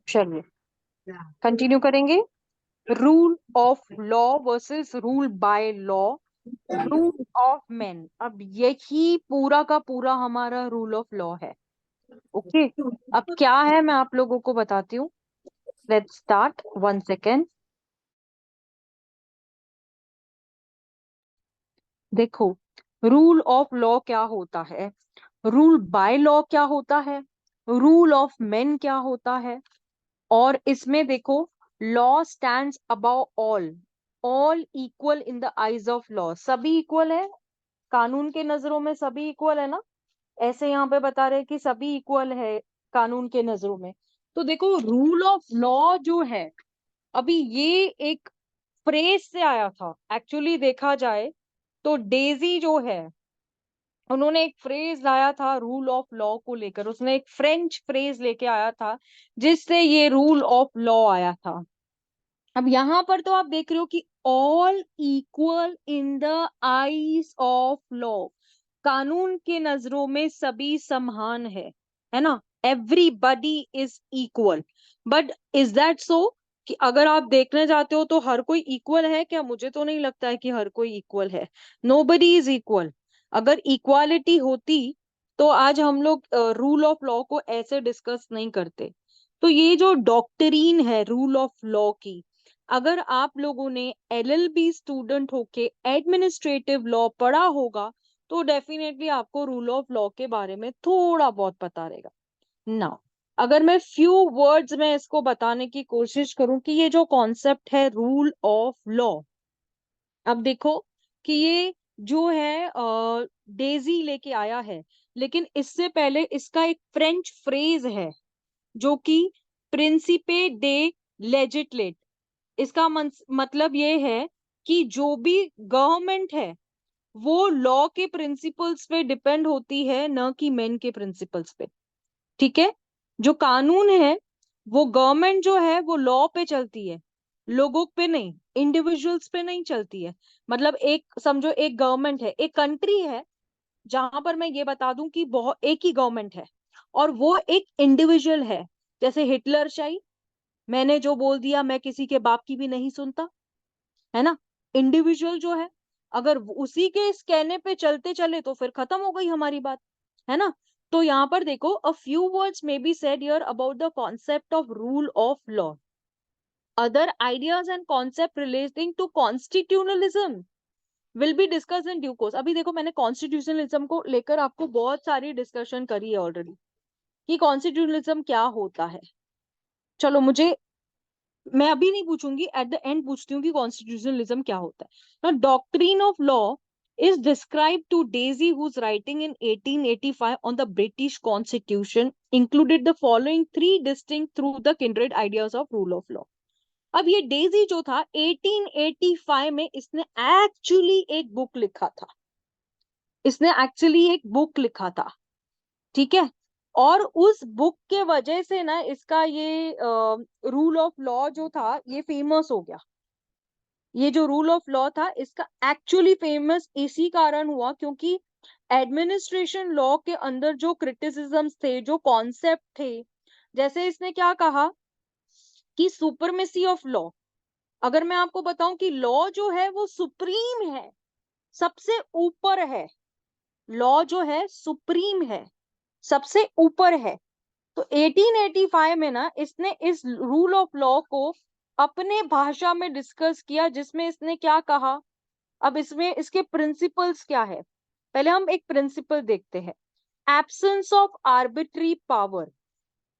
चलिए कंटिन्यू करेंगे। Rule of law versus rule by law, rule of man. अब यही पूरा का पूरा हमारा रूल ऑफ लॉ है। ओके, अब क्या है मैं आप लोगों को बताती हूँ। Let's start, 1 second. देखो, रूल ऑफ लॉ क्या होता है, रूल बाय लॉ क्या होता है, रूल ऑफ मैन क्या होता है। और इसमें देखो, law stands above all, all equal in the eyes of law. सभी इक्वल है कानून के नजरों में, सभी इक्वल है ना। ऐसे यहाँ पे बता रहे हैं कि सभी इक्वल है कानून के नजरों में। तो देखो, रूल ऑफ लॉ जो है, अभी ये एक फ्रेज से आया था। एक्चुअली देखा जाए तो डेजी जो है, उन्होंने एक फ्रेज लाया था रूल ऑफ लॉ को लेकर। उसने एक फ्रेंच फ्रेज लेके आया था जिससे ये रूल ऑफ लॉ आया था। अब यहाँ पर तो आप देख रहे हो कि all equal in the eyes of law, कानून के नजरों में सभी समान है ना। Everybody is equal. But is that so कि अगर आप देखने जाते हो तो हर कोई इक्वल है क्या? मुझे तो नहीं लगता है कि हर कोई इक्वल है। Nobody is equal. अगर इक्वालिटी होती तो आज हम लोग रूल ऑफ लॉ को ऐसे डिस्कस नहीं करते। तो ये जो डॉक्ट्रीन है रूल ऑफ लॉ की, अगर आप लोगों ने एलएलबी स्टूडेंट होके एडमिनिस्ट्रेटिव लॉ पढ़ा होगा तो डेफिनेटली आपको रूल ऑफ लॉ के बारे में थोड़ा बहुत पता रहेगा ना। अगर मैं फ्यू वर्ड्स में इसको बताने की कोशिश करूं कि ये जो कॉन्सेप्ट है रूल ऑफ लॉ, अब देखो कि ये जो है डेजी लेके आया है, लेकिन इससे पहले इसका एक फ्रेंच फ्रेज है जो कि प्रिंसिपे डे लेजिस्लेट। इसका मतलब ये है कि जो भी गवर्नमेंट है वो लॉ के प्रिंसिपल्स पे डिपेंड होती है, न कि मेन के प्रिंसिपल्स पे। ठीक है, जो कानून है वो गवर्नमेंट जो है वो लॉ पे चलती है, लोगों पे नहीं, इंडिविजुअल्स पे नहीं चलती है। मतलब एक समझो, एक गवर्नमेंट है, एक कंट्री है जहां पर मैं ये बता दूं कि बहुत एक ही गवर्नमेंट है और वो एक इंडिविजुअल है। जैसे हिटलर शाही, मैंने जो बोल दिया मैं किसी के बाप की भी नहीं सुनता, है ना। इंडिविजुअल जो है, अगर उसी के इस कहने पे चलते चले तो फिर खत्म हो गई हमारी बात, है ना। तो यहाँ पर देखो, a few words may be said here about the concept of rule of law, other ideas and concept relating to constitutionalism will be discuss in due course. अभी देखो, मैंने कॉन्स्टिट्यूशनलिज्म को लेकर आपको बहुत सारी डिस्कशन करी है ऑलरेडी कि कॉन्स्टिट्यूशनलिज्म क्या होता है। चलो, मुझे, मैं अभी नहीं पूछूंगी, एट द एंड पूछती हूँ कि कॉन्स्टिट्यूशनलिज्म क्या होता है ना। Doctrine of law is described to Daisy, whose writing in 1885 on the British Constitution included the following three distinct through the kindred ideas of rule of law. अब ये Daisy जो था 1885 में, इसने एक्चुअली एक बुक लिखा था, इसने एक्चुअली एक बुक लिखा था। ठीक है, और उस बुक के वजह से ना इसका ये रूल ऑफ लॉ जो था ये फेमस हो गया। ये जो रूल ऑफ लॉ था इसका एक्चुअली फेमस इसी कारण हुआ क्योंकि एडमिनिस्ट्रेशन लॉ के अंदर जो क्रिटिसिज्म्स थे, जो कॉन्सेप्ट थे, जैसे इसने क्या कहा कि सुपरमेसी ऑफ लॉ। अगर मैं आपको बताऊं कि लॉ जो है वो सुप्रीम है, सबसे ऊपर है, लॉ जो है सुप्रीम है, सबसे ऊपर है। तो 1885 में ना इसने इस रूल ऑफ लॉ को अपने भाषा में डिस्कस किया, जिसमें इसने क्या कहा। अब इसमें इसके प्रिंसिपल्स क्या है, पहले हम एक प्रिंसिपल देखते हैं। Absence of arbitrary power.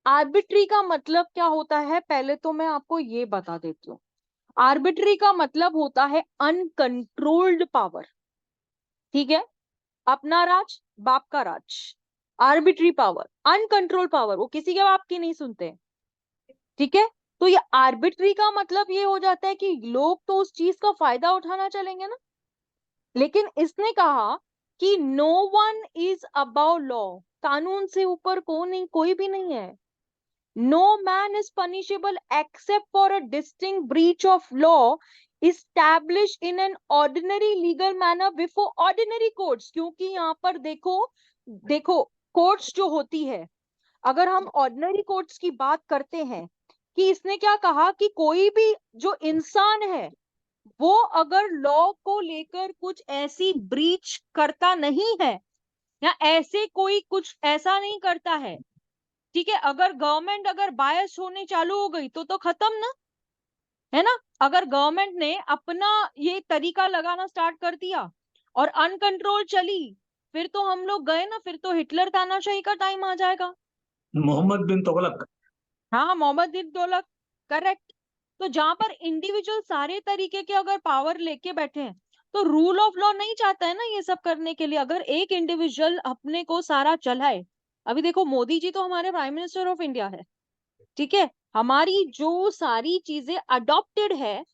Arbitrary का मतलब क्या होता है, पहले तो मैं आपको ये बता देती हूँ। आर्बिट्री का मतलब होता है अनकंट्रोल्ड पावर। ठीक है, अपना राज, बाप का राज। आर्बिट्री पावर, अनकंट्रोल पावर, वो किसी के बाप की नहीं सुनते। ठीक है, तो ये आर्बिट्री का मतलब ये हो जाता है कि लोग तो उस चीज का फायदा उठाना चलेंगे ना। लेकिन इसने कहा कि no one is above law, कानून से ऊपर कौन नहीं, कोई भी नहीं है। No man is punishable except for a distinct breach of law established in an ordinary legal manner before ordinary courts. क्योंकि यहाँ पर देखो देखो कोर्ट्स जो होती है, अगर हम ऑर्डिनरी कोर्ट्स की बात करते हैं कि इसने क्या कहा कि कोई भी जो इंसान है वो अगर लॉ को लेकर कुछ ऐसी ब्रीच करता नहीं है या ऐसे कोई कुछ ऐसा नहीं करता है, ठीक है, अगर गवर्नमेंट अगर बायस होने चालू हो गई तो खत्म ना, है ना। अगर गवर्नमेंट ने अपना ये तरीका लगाना स्टार्ट कर दिया और अनकंट्रोल चली, फिर तो हम लोग गए ना, फिर तो हिटलर तानाशाही का टाइम आ जाएगा। मोहम्मद बिन तुगलक। हाँ, मोहम्मद बिन तुगलक, करेक्ट। तो जहां पर इंडिविजुअल सारे तरीके के अगर पावर लेके बैठे हैं, तो रूल ऑफ लॉ नहीं चाहता है ना ये सब करने के लिए। अगर एक इंडिविजुअल अपने को सारा चलाए, अभी देखो मोदी जी तो हमारे प्राइम मिनिस्टर ऑफ इंडिया है, ठीक है, हमारी जो सारी चीजें अडॉप्टेड है,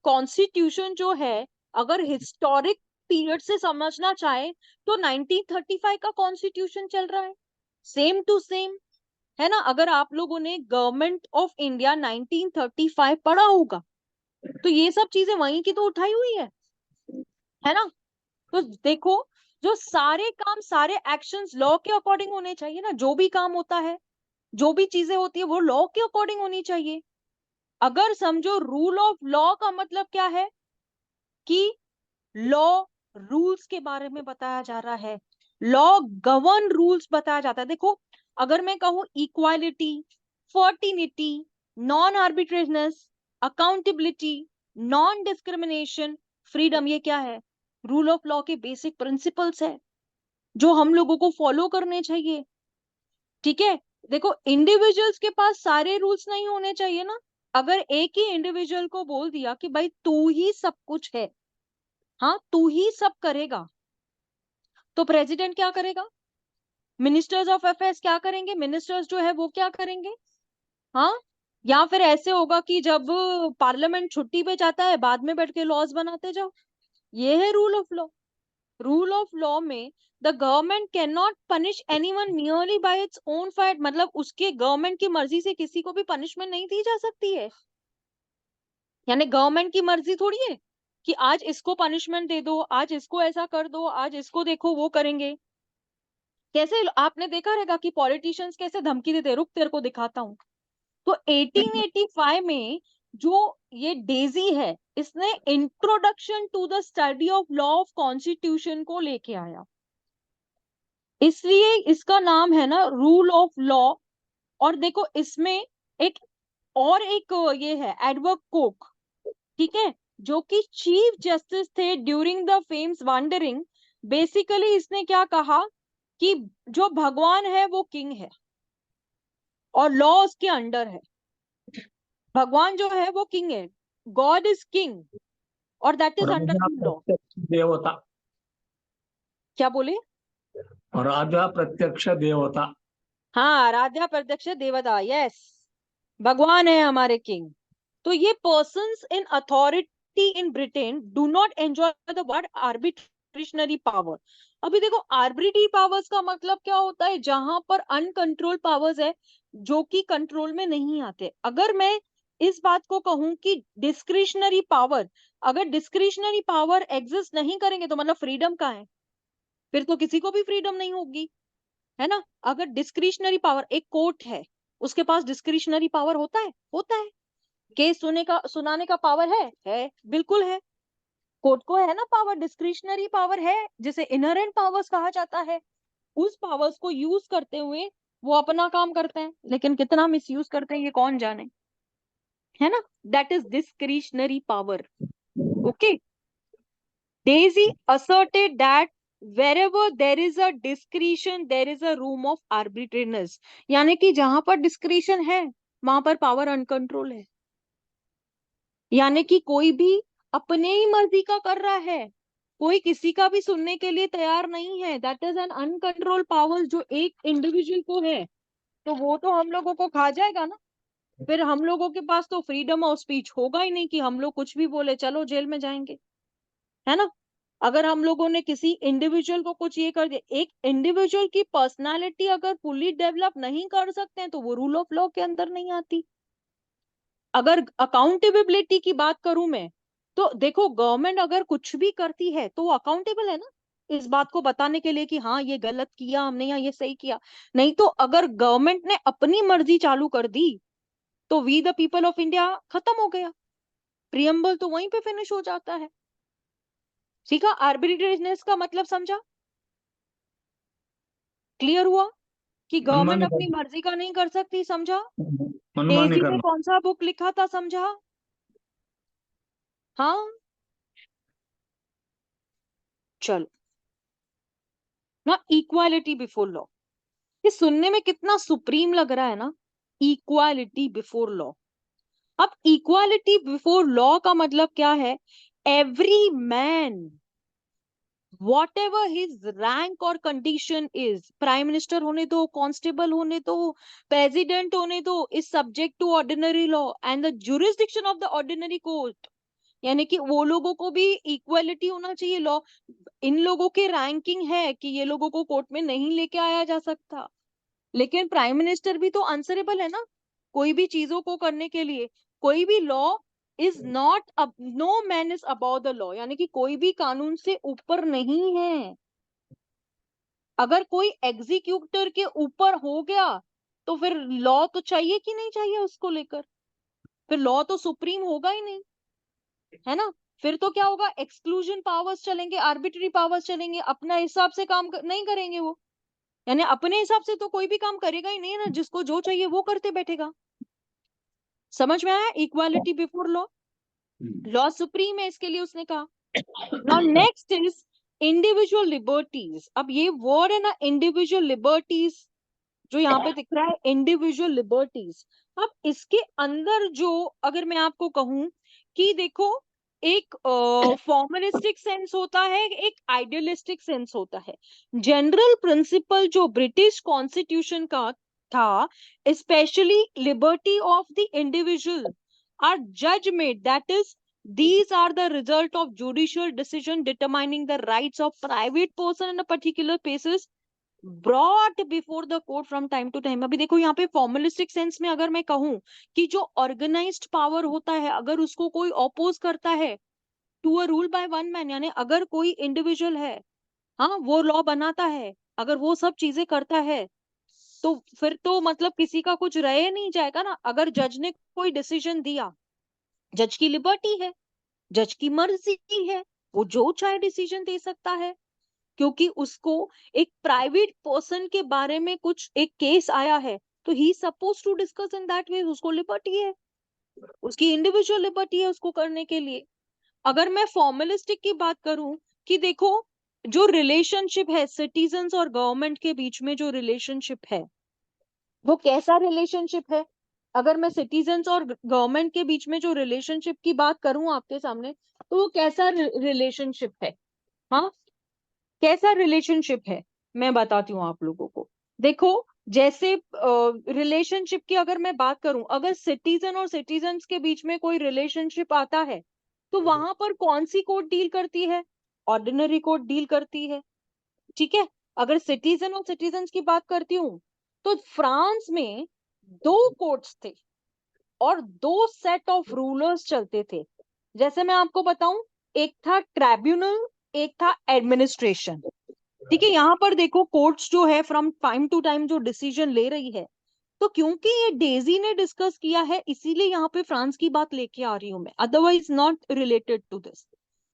कॉन्स्टिट्यूशन जो है, अगर हिस्टोरिक पीरियड से समझना चाहे तो 1935 का कॉन्स्टिट्यूशन चल रहा है, सेम टू सेम, है ना। अगर आप लोगों ने गवर्नमेंट ऑफ इंडिया 1935 पढ़ा होगा तो ये सब चीजें वहीं की तो उठाई हुई है ना। तो देखो, जो सारे काम सारे एक्शंस लॉ के अकॉर्डिंग होने चाहिए ना, जो भी काम होता है, जो भी चीजें होती है वो लॉ के अकॉर्डिंग होनी चाहिए। अगर समझो रूल ऑफ लॉ का मतलब क्या है कि लॉ रूल्स के बारे में बताया जा रहा है, लॉ गवर्न रूल्स बताया जाता है। देखो, अगर मैं कहूं equality, certainty, non arbitrariness, accountability, non discrimination, freedom, ये क्या है? रूल ऑफ लॉ के बेसिक प्रिंसिपल्स है जो हम लोगों को फॉलो करने चाहिए, ठीक है। देखो, इंडिविजुअल्स के पास सारे रूल्स नहीं होने चाहिए ना। अगर एक ही इंडिविजुअल को बोल दिया कि भाई तू ही सब कुछ है, हाँ तू ही सब करेगा, तो प्रेसिडेंट क्या करेगा? मिनिस्टर्स ऑफ अफेयर्स क्या करेंगे? मिनिस्टर्स जो है वो क्या करेंगे? हाँ, या फिर ऐसे होगा कि जब पार्लियामेंट छुट्टी पे जाता है बाद में बैठ के लॉज बनाते जाओ। ये है rule of law. Rule of law में the government cannot punish anyone merely by its own fight, मतलब उसके गवर्नमेंट की मर्जी से किसी को भी पनिशमेंट नहीं दी जा सकती है। यानी गवर्नमेंट की मर्जी थोड़ी है कि आज इसको पनिशमेंट दे दो, आज इसको ऐसा कर दो, आज इसको देखो वो करेंगे। कैसे आपने देखा रहेगा कि पॉलिटिशियंस कैसे धमकी देते, रुक तेरे को दिखाता हूँ। तो 1885 में जो ये डेजी है, इसने introduction to the study of law of constitution को लेके आया, इसलिए इसका नाम है ना रूल ऑफ लॉ। और देखो इसमें एक और एक ये है एडवर्ड कोक, ठीक है, जो कि चीफ जस्टिस थे during the fames wandering. Basically इसने क्या कहा कि जो भगवान है वो किंग है और लॉ उसके अंडर है। भगवान जो है वो किंग है, गॉड इज किंग, और that is under Raja the law. प्रत्यक्ष देवता। क्या बोले? राजा प्रत्यक्ष देवता। हाँ, आराध्या प्रत्यक्ष देवता, यस, भगवान है हमारे किंग। तो ये persons in authority in Britain do not enjoy the word arbitrary power. अभी देखो, आर्बिट्री पावर्स का मतलब क्या होता है? जहां पर अनकंट्रोल पावर्स है जो कि कंट्रोल में नहीं आते। अगर मैं इस बात को कहूं कि डिस्क्रिशनरी पावर, अगर डिस्क्रिशनरी पावर एग्जिस्ट नहीं करेंगे तो मतलब फ्रीडम कहाँ है? फिर तो किसी को भी फ्रीडम नहीं होगी, है ना। अगर डिस्क्रिशनरी पावर, एक कोर्ट है उसके पास डिस्क्रिशनरी पावर होता है? होता है। केस सुनाने का पावर है, बिल्कुल है। कोर्ट को है ना पावर, डिस्क्रिशनरी पावर है, जिसे इनहेरेंट पावर्स कहा जाता है। उस पावर्स को यूज करते हुए वो अपना काम करते हैं, लेकिन कितना मिसयूज करते हैं ये कौन जाने, है ना। That is discretionary power. Okay, Daisy asserted that wherever there is a discretion there is a room of arbitrariness। यानी कि जहां पर डिस्क्रिशन है वहां पर पावर अनकंट्रोल है, यानी कि कोई भी अपने ही मर्जी का कर रहा है, कोई किसी का भी सुनने के लिए तैयार नहीं है। That is an uncontrol power जो एक इंडिविजुअल को है, तो वो तो हम लोगों को खा जाएगा ना। फिर हम लोगों के पास तो फ्रीडम ऑफ स्पीच होगा ही नहीं कि हम लोग कुछ भी बोले चलो जेल में जाएंगे, है ना। अगर हम लोगों ने किसी इंडिविजुअल को कुछ ये कर दिया, एक इंडिविजुअल की पर्सनालिटी अगर फुली डेवलप नहीं कर सकते हैं तो वो रूल ऑफ लॉ के अंदर नहीं आती। अगर अकाउंटेबिलिटी की बात करूं मैं, तो देखो गवर्नमेंट अगर कुछ भी करती है तो वो अकाउंटेबल है ना, इस बात को बताने के लिए कि हाँ ये गलत किया हमने या ये सही किया। नहीं तो अगर गवर्नमेंट ने अपनी मर्जी चालू कर दी तो we the people of India खत्म हो गया, प्रियम्बल तो वहीं पे फिनिश हो जाता है। ठीक है, आर्बिट्रेरीनेस का मतलब समझा, क्लियर हुआ कि गवर्नमेंट मनमानी अपनी करना, मर्जी का नहीं कर सकती, समझा। मनमानी डेजी ने करना। कौन सा बुक लिखा था, समझा। हाँ, चलो ना, इक्वालिटी बिफोर लॉ, ये सुनने में कितना सुप्रीम लग रहा है ना, इक्वालिटी बिफोर लॉ। अब इक्वालिटी बिफोर लॉ का मतलब क्या है, every man whatever his rank और कंडीशन इज, प्राइम मिनिस्टर होने दो, कांस्टेबल होने दो, प्रेसिडेंट होने दो, is subject to ordinary law and the jurisdiction of the ordinary court. यानी कि वो लोगों को भी इक्वालिटी होना चाहिए लॉ, इन लोगों के रैंकिंग है कि ये लोगों को कोर्ट में नहीं लेके आया जा सकता, लेकिन प्राइम मिनिस्टर भी तो आंसरेबल है ना कोई भी चीजों को करने के लिए। कोई भी law is not, no man is above the law, यानी कि कोई भी कानून से ऊपर नहीं है। अगर कोई एग्जीक्यूटर के ऊपर हो गया तो फिर लॉ तो चाहिए कि नहीं चाहिए उसको लेकर, फिर लॉ तो सुप्रीम होगा ही नहीं, है ना। फिर तो क्या होगा, एक्सक्लूजन पावर्स चलेंगे, आर्बिट्री पावर्स चलेंगे, अपना हिसाब से काम नहीं करेंगे वो, यानी अपने हिसाब से तो कोई भी काम करेगा ही नहीं ना, जिसको जो चाहिए वो करते बैठेगा। समझ में आया, equality before law, law supreme है इसके लिए उसने कहा। Now next is individual liberties. अब ये वर्ड है ना इंडिविजुअल लिबर्टीज, जो यहाँ पे दिख रहा है इंडिविजुअल लिबर्टीज। अब इसके अंदर जो, अगर मैं आपको कहूं कि देखो, एक फॉर्मलिस्टिक सेंस होता है, एक आइडियलिस्टिक सेंस होता है। जनरल प्रिंसिपल जो ब्रिटिश कॉन्स्टिट्यूशन का था, specially liberty of the individual are जज made, that is these are the result of judicial decision determining the rights of private person in a particular basis brought before the court from time to time। अभी देखो यहाँ पे formalistic sense में अगर मैं कहूं कि जो ऑर्गेनाइज्ड पावर होता है अगर उसको कोई ऑपोज करता है to a rule by one man, यानी अगर कोई इंडिविजुअल है, हाँ वो लॉ बनाता है, अगर वो सब चीजें करता है तो फिर तो मतलब किसी का कुछ रह नहीं जाएगा ना। अगर जज ने कोई डिसीजन दिया, जज की लिबर्टी है, जज की मर्जी है, वो जो चाहे डिसीजन दे सकता है, क्योंकि उसको एक प्राइवेट पर्सन के बारे में कुछ एक केस आया है तो ही suppose to discuss in that way, उसको लिबर्टी है, उसकी इंडिविजुअल लिबर्टी है उसको करने के लिए। अगर मैं फॉर्मलिस्टिक की बात करूं कि देखो जो रिलेशनशिप है सिटीजन्स और गवर्नमेंट के बीच में, जो रिलेशनशिप है वो कैसा रिलेशनशिप है, अगर मैं सिटीजन्स और गवर्नमेंट के बीच में जो रिलेशनशिप की बात करूं आपके सामने, तो वो कैसा रिलेशनशिप है, हाँ कैसा रिलेशनशिप है, मैं बताती हूँ आप लोगों को। देखो जैसे रिलेशनशिप की अगर मैं बात करूं, अगर सिटीजन और सिटीजन्स के बीच में कोई रिलेशनशिप आता है तो वहां पर कौन सी कोर्ट डील करती है, ऑर्डिनरी कोर्ट डील करती है, ठीक है। अगर सिटीजन और सिटीजन्स की बात करती हूँ तो फ्रांस में दो कोर्ट्स थे और दो सेट ऑफ रूलर्स चलते थे। जैसे मैं आपको बताऊं, एक था ट्राइब्यूनल, एक था एडमिनिस्ट्रेशन, ठीक है। यहाँ पर देखो कोर्ट्स जो है फ्रॉम टाइम टू टाइम जो डिसीजन ले रही है, तो क्योंकि ये डेजी ने डिस्कस किया है इसीलिए यहाँ पे फ्रांस की बात लेके आ रही हूं मैं, otherwise not related to this,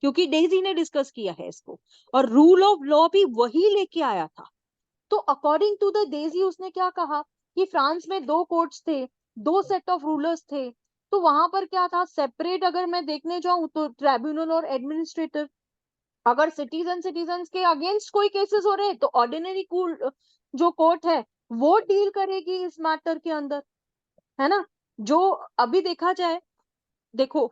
क्योंकि डेजी ने डिस्कस किया है इसको और रूल ऑफ लॉ भी वही लेके आया था। तो अकॉर्डिंग टू द डेजी उसने क्या कहा कि फ्रांस में दो कोर्ट्स थे, दो सेट ऑफ रूलर्स थे, तो वहां पर क्या था सेपरेट, अगर मैं देखने जाऊं तो ट्राइब्यूनल और एडमिनिस्ट्रेटिव। अगर सिटीजन्स के अगेंस्ट कोई केसेस हो रहे हैं तो ऑर्डिनरी जो कोर्ट है वो डील करेगी इस मैटर के अंदर, है ना। जो अभी देखा जाए, देखो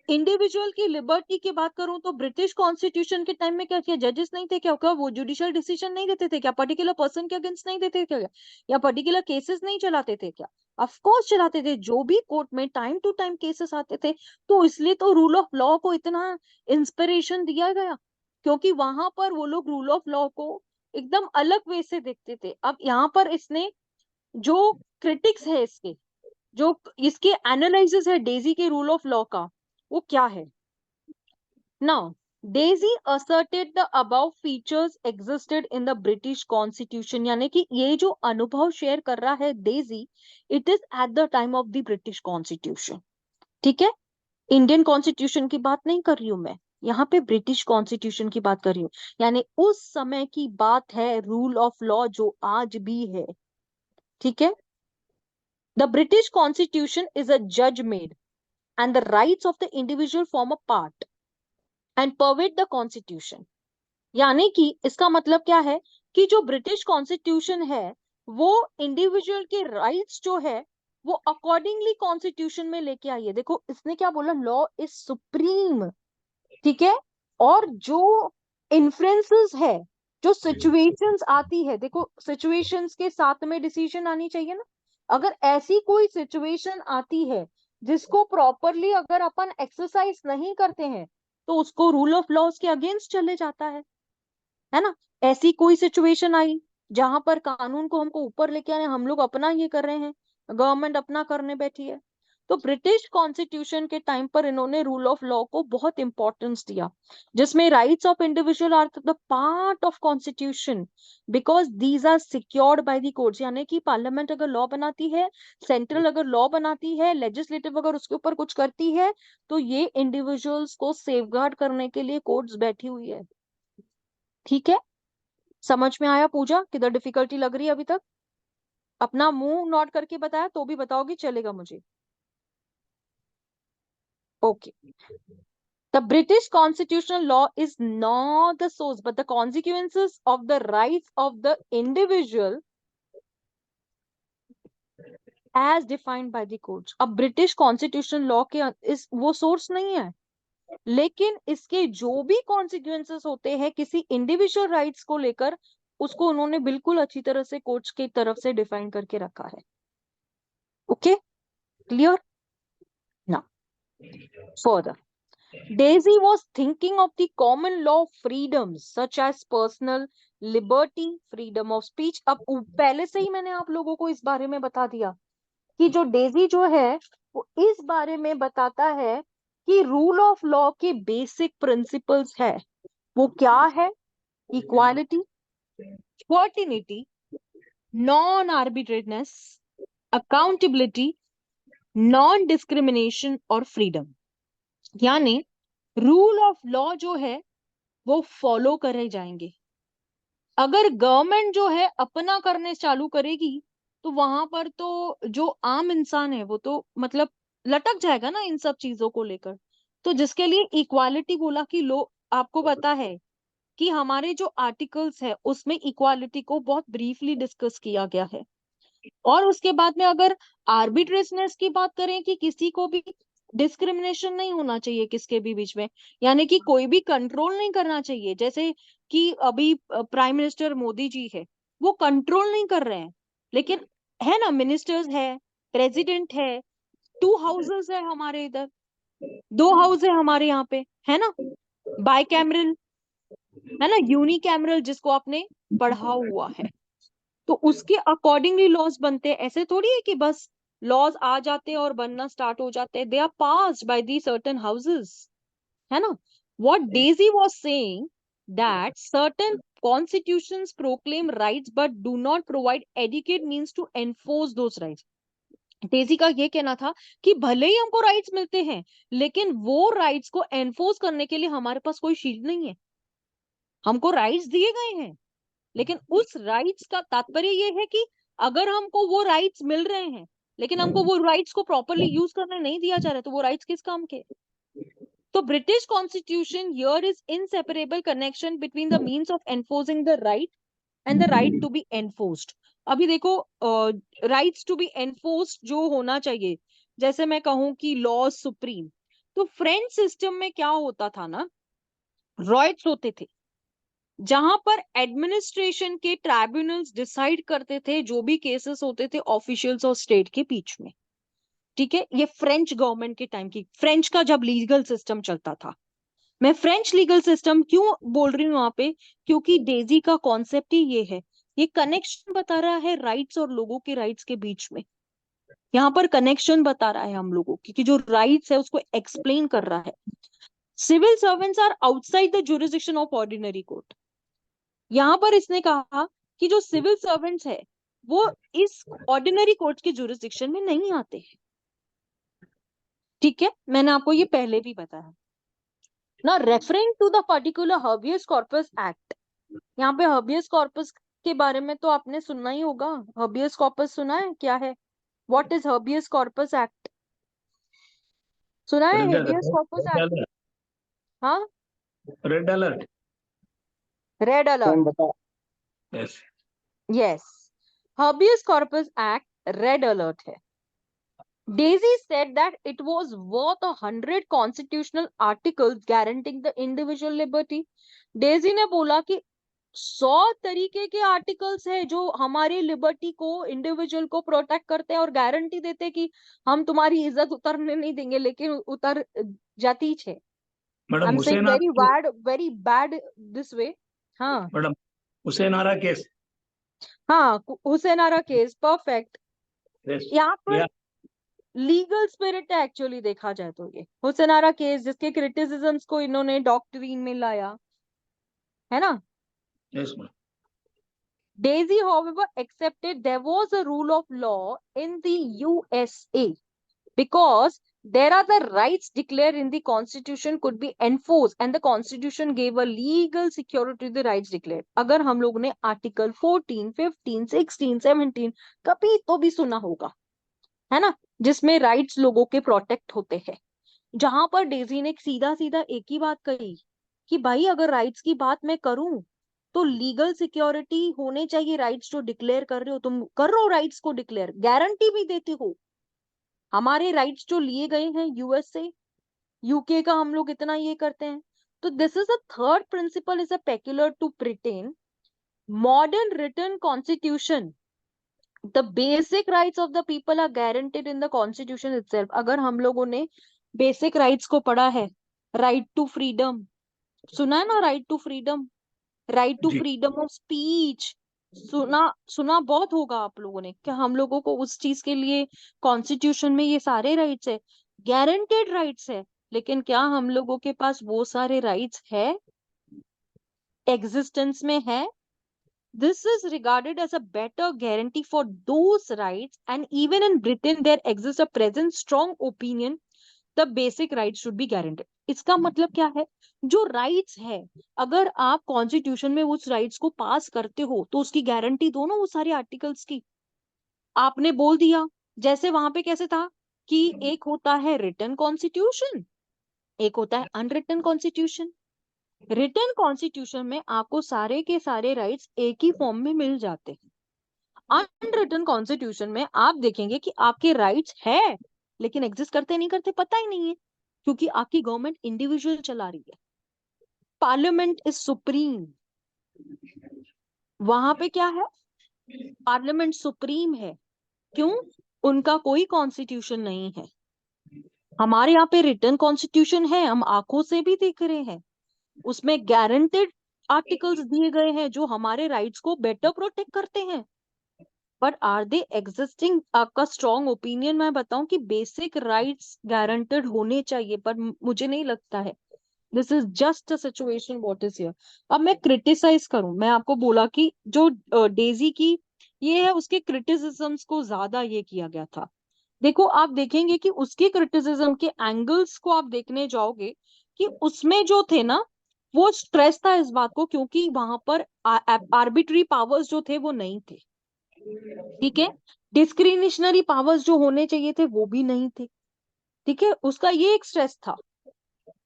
इंडिविजुअल की लिबर्टी की बात करूं तो ब्रिटिश कॉन्स्टिट्यूशन के टाइम में क्या किया, जजेस नहीं थे क्या, वो जुडिशियल डिसीजन नहीं देते थे क्या, पर्टिकुलर पर्सन के अगेंस्ट नहीं देते थे क्या, या पर्टिकुलर केसेस नहीं चलाते थे क्या, ऑफ कोर्स चलाते थे। जो भी कोर्ट में टाइम टू टाइम केसेस आते थे तो इसलिए तो रूल ऑफ लॉ को इतना इंस्पिरेशन दिया गया, क्योंकि वहां पर वो लोग रूल ऑफ लॉ को एकदम अलग वे से देखते थे। अब यहाँ पर इसने जो क्रिटिक्स है इसके, जो इसके एनालिसिस है डेजी के रूल ऑफ लॉ का, वो क्या है? Now Daisy asserted the above features existed in the British Constitution, यानी कि ये जो अनुभव शेयर कर रहा है Daisy, it is at the time of the British constitution. ठीक है, इंडियन कॉन्स्टिट्यूशन की बात नहीं कर रही हूं मैं, यहाँ पे ब्रिटिश कॉन्स्टिट्यूशन की बात कर रही हूँ। यानी उस समय की बात है, रूल ऑफ लॉ जो आज भी है। ठीक है, the British constitution is a जज made and the rights of the individual form a part and pervade the constitution। यानी कि इसका मतलब क्या है कि जो ब्रिटिश कॉन्स्टिट्यूशन है वो इंडिविजुअल के राइट्स जो है वो अकॉर्डिंगली कॉन्स्टिट्यूशन में लेके आई है। देखो इसने क्या बोला, लॉ इज सुप्रीम। ठीक है, और जो इन्फ्लुएंसेस है, जो सिचुएशंस आती है, देखो सिचुएशंस के साथ में डिसीजन आनी चाहिए ना। अगर ऐसी कोई सिचुएशन आती है जिसको प्रॉपरली अगर अपन एक्सरसाइज नहीं करते हैं तो उसको रूल ऑफ लॉज के अगेंस्ट चले जाता है ना। ऐसी कोई सिचुएशन आई जहां पर कानून को हमको ऊपर लेके आने, हम लोग अपना ये कर रहे हैं, गवर्नमेंट अपना करने बैठी है, तो ब्रिटिश कॉन्स्टिट्यूशन के टाइम पर इन्होंने रूल ऑफ लॉ को बहुत इंपॉर्टेंस दिया, जिसमें rights of individual are the part of constitution because these are secured by the courts. यानी कि पार्लियामेंट अगर लॉ बनाती है, सेंट्रल अगर लॉ बनाती है, लेजिस्लेटिव अगर उसके ऊपर कुछ करती है, तो ये इंडिविजुअल्स को सेफगार्ड करने के लिए कोर्ट्स बैठी हुई है। ठीक है, समझ में आया पूजा? किधर डिफिकल्टी लग रही है अभी तक? अपना मुंह नोट करके बताया तो भी बताओगी, चलेगा मुझे। Okay, the British constitutional law is not the source but the consequences of the rights of the individual as defined by the courts। अब ब्रिटिश कॉन्स्टिट्यूशनल लॉ के इस वो सोर्स नहीं है, लेकिन इसके जो भी कॉन्सिक्वेंसेस होते हैं किसी इंडिविजुअल राइट्स को लेकर, उसको उन्होंने बिल्कुल अच्छी तरह से कोर्ट्स की तरफ से डिफाइन करके रखा है। ओके, क्लियर ना? Further, Daisy was thinking of the common law freedoms such as personal liberty, freedom of speech। अब पहले से ही मैंने आप लोगों को इस बारे में बता दिया कि जो डेजी जो है वो इस बारे में बताता है कि रूल ऑफ लॉ के बेसिक प्रिंसिपल्स है। वो क्या है? Equality, certainty, non arbitrariness, accountability, non discrimination और फ्रीडम। यानी रूल ऑफ लॉ जो है वो फॉलो करे जाएंगे। अगर गवर्नमेंट जो है अपना करने चालू करेगी तो वहां पर तो जो आम इंसान है वो तो मतलब लटक जाएगा ना इन सब चीजों को लेकर। तो जिसके लिए इक्वालिटी बोला कि लो, आपको पता है कि हमारे जो आर्टिकल्स है उसमें इक्वालिटी को बहुत ब्रीफली डिस्कस किया गया है। और उसके बाद में अगर आर्बिट्रेसनेस की बात करें कि किसी को भी डिस्क्रिमिनेशन नहीं होना चाहिए किसके भी बीच में, यानी कि कोई भी कंट्रोल नहीं करना चाहिए। जैसे कि अभी प्राइम मिनिस्टर मोदी जी है, वो कंट्रोल नहीं कर रहे हैं, लेकिन है ना, मिनिस्टर्स है, प्रेसिडेंट है, 2 हाउसेस है हमारे इधर, 2 हाउस है हमारे यहाँ पे, है ना, बाई कैमरल, है ना, यूनी कैमरल जिसको आपने पढ़ा हुआ है। तो उसके अकॉर्डिंगली लॉज बनते हैं। ऐसे थोड़ी है कि बस लॉज आ जाते हैं और बनना स्टार्ट हो जाते हैं, they are passed by the certain houses, है ना। What Dicey was saying that certain constitutions proclaim rights but do not provide adequate means to enforce those rights. Dicey का ये कहना था कि भले ही हमको राइट्स मिलते हैं लेकिन वो राइट्स को एनफोर्स करने के लिए हमारे पास कोई शील्ड नहीं है। हमको राइट्स दिए गए हैं लेकिन उस राइट्स का तात्पर्य ये है कि अगर हमको वो राइट्स मिल रहे हैं लेकिन हमको वो राइट्स को प्रॉपरली यूज करने नहीं दिया जा रहा है तो वो राइट्स किस काम के? तो British constitution here is inseparable connection between the means of enforcing the right and the right to be enforced. अभी देखो, राइट्स टू बी एनफोर्स्ड जो होना चाहिए, जैसे मैं कहूं कि लॉ सुप्रीम, तो फ्रेंच सिस्टम में क्या होता था ना, रॉयट्स होते थे जहां पर एडमिनिस्ट्रेशन के ट्राइब्यूनल्स डिसाइड करते थे जो भी केसेस होते थे ऑफिशियल्स और स्टेट के बीच में। ठीक है, ये फ्रेंच गवर्नमेंट के टाइम की, फ्रेंच का जब लीगल सिस्टम चलता था। मैं फ्रेंच लीगल सिस्टम क्यों बोल रही हूँ वहां पे, क्योंकि डेजी का कॉन्सेप्ट ही ये है, ये कनेक्शन बता रहा है राइट्स और लोगों के राइट्स के बीच में। यहाँ पर कनेक्शन बता रहा है हम लोगों की कि जो राइट्स है उसको एक्सप्लेन कर रहा है। Civil servants are outside the jurisdiction of ordinary court. यहाँ पर इसने कहा कि जो सिविल सर्वेंट्स है वो इस ऑर्डिनरी कोर्ट के जुरिसडिक्शन में नहीं आते हैं। ठीक है, मैंने आपको ये पहले भी बताया ना। Referring to the particular habeas corpus act, यहाँ पे हर्बियस कॉर्पस के बारे में तो आपने सुनना ही होगा। हर्बियस कॉर्पस सुना है क्या है? What is habeas corpus act? सुना है हेबियस कॉर्पस एक्ट? हाँ, red alert. Red alert, yes. Yes, habeas corpus act red alert है। Daisy said that it was worth 100 constitutional articles guaranteeing the individual liberty. Daisy ने बोला कि 100 तरीके के articles है जो हमारी लिबर्टी को, इंडिविजुअल को प्रोटेक्ट करते हैं और गारंटी देते हैं कि हम तुम्हारी इज्जत उतरने नहीं देंगे, लेकिन उतर जाती है। Madam I'm saying Hussain very bad this way. हाँ मैडम हुसैन आरा केस। हाँ, हुसैन आरा केस, परफेक्ट। यहाँ पर लीगल स्पिरिट है एक्चुअली देखा जाए तो, ये हुसैन आरा केस जिसके क्रिटिसिज्म्स को इन्होंने डॉक्ट्रिन में लाया है ना। Yes ma'am. Daisy, however, accepted there was a rule of law in the USA because there are the rights declared in the Constitution could be enforced and the Constitution gave a legal security to the rights declared. अगर हम लोगों ने article 14, 15, 16, 17 कभी तो भी सुना होगा, है ना, जिसमें राइट्स लोगों के प्रोटेक्ट होते हैं, जहां पर डेजी ने सीधा सीधा एक ही बात कही कि भाई अगर राइट्स की बात मैं करूं तो लीगल सिक्योरिटी होने चाहिए। राइट्स जो डिक्लेयर कर रहे हो, तुम कर रहे हो राइट्स को डिक्लेयर, गारंटी भी देते हो। हमारे राइट्स जो लिए गए हैं यूएस से, यूके का हम लोग इतना ये करते हैं। तो this is a third principle is a peculiar to Britain modern written constitution. The basic rights of the people are guaranteed in the constitution itself. अगर हम लोगों ने बेसिक राइट्स को पढ़ा है, राइट टू फ्रीडम सुना है ना, right to freedom, right to freedom of speech सुना, सुना बहुत होगा आप लोगों ने। क्या हम लोगों को उस चीज के लिए कॉन्स्टिट्यूशन में ये सारे राइट्स है, गारंटेड राइट्स है, लेकिन क्या हम लोगों के पास वो सारे राइट्स है, एग्जिस्टेंस में है? This is regarded as a better guarantee for those rights, and even in Britain there exists a present strong opinion the basic rights should be guaranteed. इसका मतलब क्या है? जो राइट्स है, अगर आप कॉन्स्टिट्यूशन में उस राइट्स को पास करते हो तो उसकी गारंटी दो ना वो सारे आर्टिकल्स की। आपने बोल दिया, जैसे वहां पे कैसे था कि एक होता है रिटन कॉन्स्टिट्यूशन, एक होता है अनरिटन कॉन्स्टिट्यूशन। रिटन कॉन्स्टिट्यूशन में आपको सारे के सारे राइट्स एक ही फॉर्म में मिल जाते हैं। अनरिटन कॉन्स्टिट्यूशन में आप देखेंगे कि आपके राइट्स है लेकिन एग्जिस्ट करते नहीं करते पता ही नहीं है, क्योंकि आपकी गवर्नमेंट इंडिविजुअल चला रही है। पार्लियामेंट इज सुप्रीम, वहां पे क्या है, पार्लियामेंट सुप्रीम है। क्यों? उनका कोई कॉन्स्टिट्यूशन नहीं है। हमारे यहाँ पे रिटन कॉन्स्टिट्यूशन है, हम आंखों से भी देख रहे हैं, उसमें गारंटेड आर्टिकल्स दिए गए हैं जो हमारे राइट्स को बेटर प्रोटेक्ट करते हैं। But are they existing? आपका स्ट्रॉन्ग ओपिनियन मैं बताऊं कि बेसिक राइट्स गारंटेड होने चाहिए, पर मुझे नहीं लगता है। This is just a situation what is here. अब मैं क्रिटिसाइज करूं, मैं आपको बोला कि जो डेजी की ये है उसके क्रिटिसिज्म्स को ज्यादा ये किया गया था। देखो आप देखेंगे कि उसके क्रिटिसिज्म के एंगल्स को आप देखने जाओगे कि उसमें जो थे ना, वो स्ट्रेस था इस बात को, क्योंकि वहां पर आर्बिट्री पावर्स जो थे वो नहीं थे। ठीक है, डिस्क्रिमिनेशनरी पावर्स जो होने चाहिए थे वो भी नहीं थे। ठीक है, उसका ये एक स्ट्रेस था।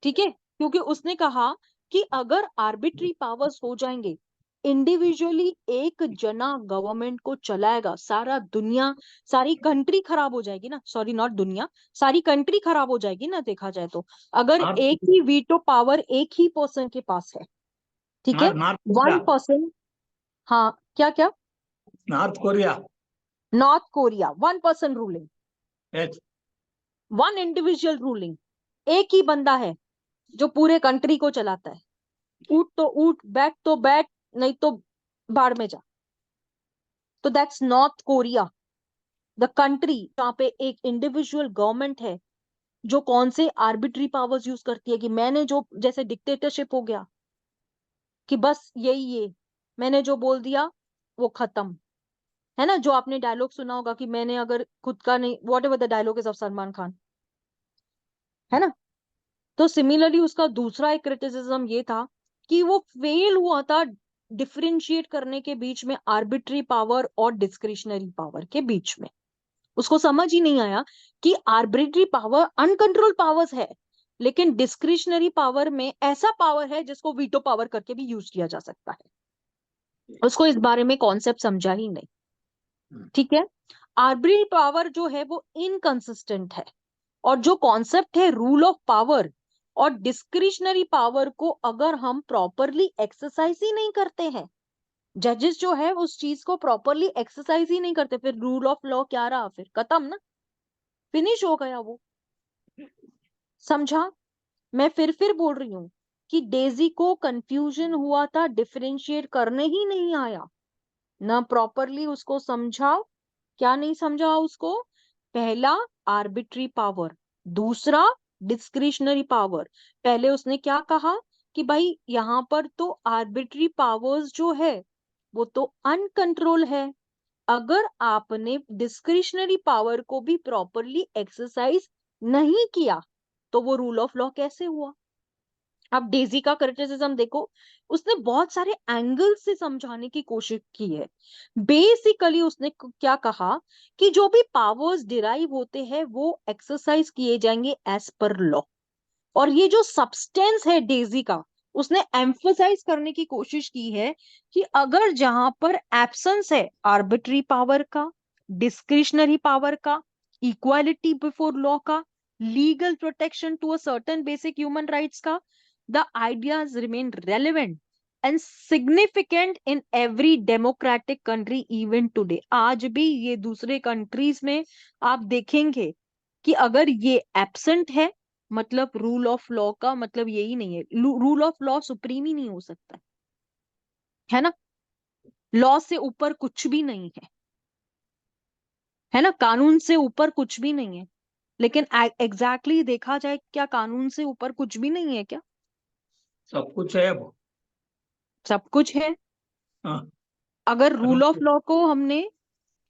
ठीक है, क्योंकि उसने कहा कि अगर आर्बिट्री पावर्स हो जाएंगे, इंडिविजुअली एक जना गवर्नमेंट को चलाएगा, सारा दुनिया, सारी कंट्री खराब हो जाएगी ना, सॉरी नॉट दुनिया, सारी कंट्री खराब हो जाएगी ना देखा जाए तो। अगर एक ही वीटो पावर एक ही पर्सन के पास है, ठीक है, 1%। हाँ, क्या क्या? North Korea, north Korea 1% ruling, yes. 1 individual ruling, एक ही बंदा है, जो पूरे कंट्री को चलाता है, उठ तो उठ, बैठ तो बैठ, नहीं तो बाढ़ में जा। तो that's north Korea, the country जहाँ पे एक इंडिविजुअल गवर्नमेंट है जो कौन से आर्बिट्री पावर्स यूज करती है कि मैंने जो, जैसे डिक्टेटरशिप हो गया कि बस यही ये मैंने जो बोल दिया वो खत्म, है ना। जो आपने डायलॉग सुना होगा कि मैंने अगर खुद का नहीं, whatever the dialogue is of Salman Khan, है ना। तो सिमिलरली उसका दूसरा एक क्रिटिसिज्म ये था कि वो फेल हुआ था डिफरेंशिएट करने के बीच में आर्बिट्री पावर और डिस्क्रिशनरी पावर के बीच में। उसको समझ ही नहीं आया कि आर्बिट्री पावर अनकंट्रोल पावर्स है, लेकिन डिस्क्रिशनरी पावर में ऐसा पावर है जिसको वीटो पावर करके भी यूज किया जा सकता है। उसको इस बारे में कॉन्सेप्ट समझा ही नहीं, ठीक है। आर्बिट्री पावर जो है वो इनकंसिस्टेंट है, और जो कॉन्सेप्ट है रूल ऑफ पावर और डिस्क्रिशनरी पावर को अगर हम प्रॉपरली एक्सरसाइज ही नहीं करते हैं, जजेस जो है उस चीज को प्रॉपरली एक्सरसाइज ही नहीं करते, फिर रूल ऑफ लॉ क्या रहा, फिर खत्म ना, फिनिश हो गया वो। समझा। मैं फिर बोल रही हूँ कि डेजी को कंफ्यूजन हुआ था, डिफरेंशिएट करने ही नहीं आया, ना प्रॉपरली उसको समझाओ। क्या नहीं समझा उसको? पहला आर्बिट्री पावर, दूसरा डिस्क्रिशनरी पावर। पहले उसने क्या कहा कि भाई यहां पर तो आर्बिट्री पावर्स जो है वो तो अनकंट्रोल है, अगर आपने डिस्क्रिशनरी पावर को भी प्रॉपरली एक्सरसाइज नहीं किया तो वो रूल ऑफ लॉ कैसे हुआ। अब डेजी का क्रिटिसिज्म देखो, उसने बहुत सारे एंगल से समझाने की कोशिश की है। बेसिकली उसने क्या कहा कि जो भी पावर्स डिराइव होते हैं वो एक्सरसाइज किए जाएंगे एज पर लॉ, और ये जो सब्सटेंस है डेजी का, उसने एम्फसाइज करने की कोशिश की है कि अगर जहां पर एब्सेंस है आर्बिट्री पावर का, डिस्क्रिशनरी पावर का, इक्वालिटी बिफोर लॉ का, legal protection to a certain basic human rights का, the ideas remain relevant and significant in every democratic country even today. आज भी ये दूसरे कंट्रीज में आप देखेंगे कि अगर ये एब्सेंट है, मतलब रूल ऑफ लॉ का मतलब यही नहीं है, रूल ऑफ लॉ सुप्रीम ही नहीं हो सकता, है ना। लॉ से ऊपर कुछ भी नहीं है ना, कानून से ऊपर कुछ भी नहीं है। लेकिन एग्जैक्टली देखा जाए, क्या कानून से ऊपर कुछ भी नहीं है क्या? सब कुछ है अब। सब कुछ है। हाँ, अगर रूल ऑफ कानून लॉ को हमने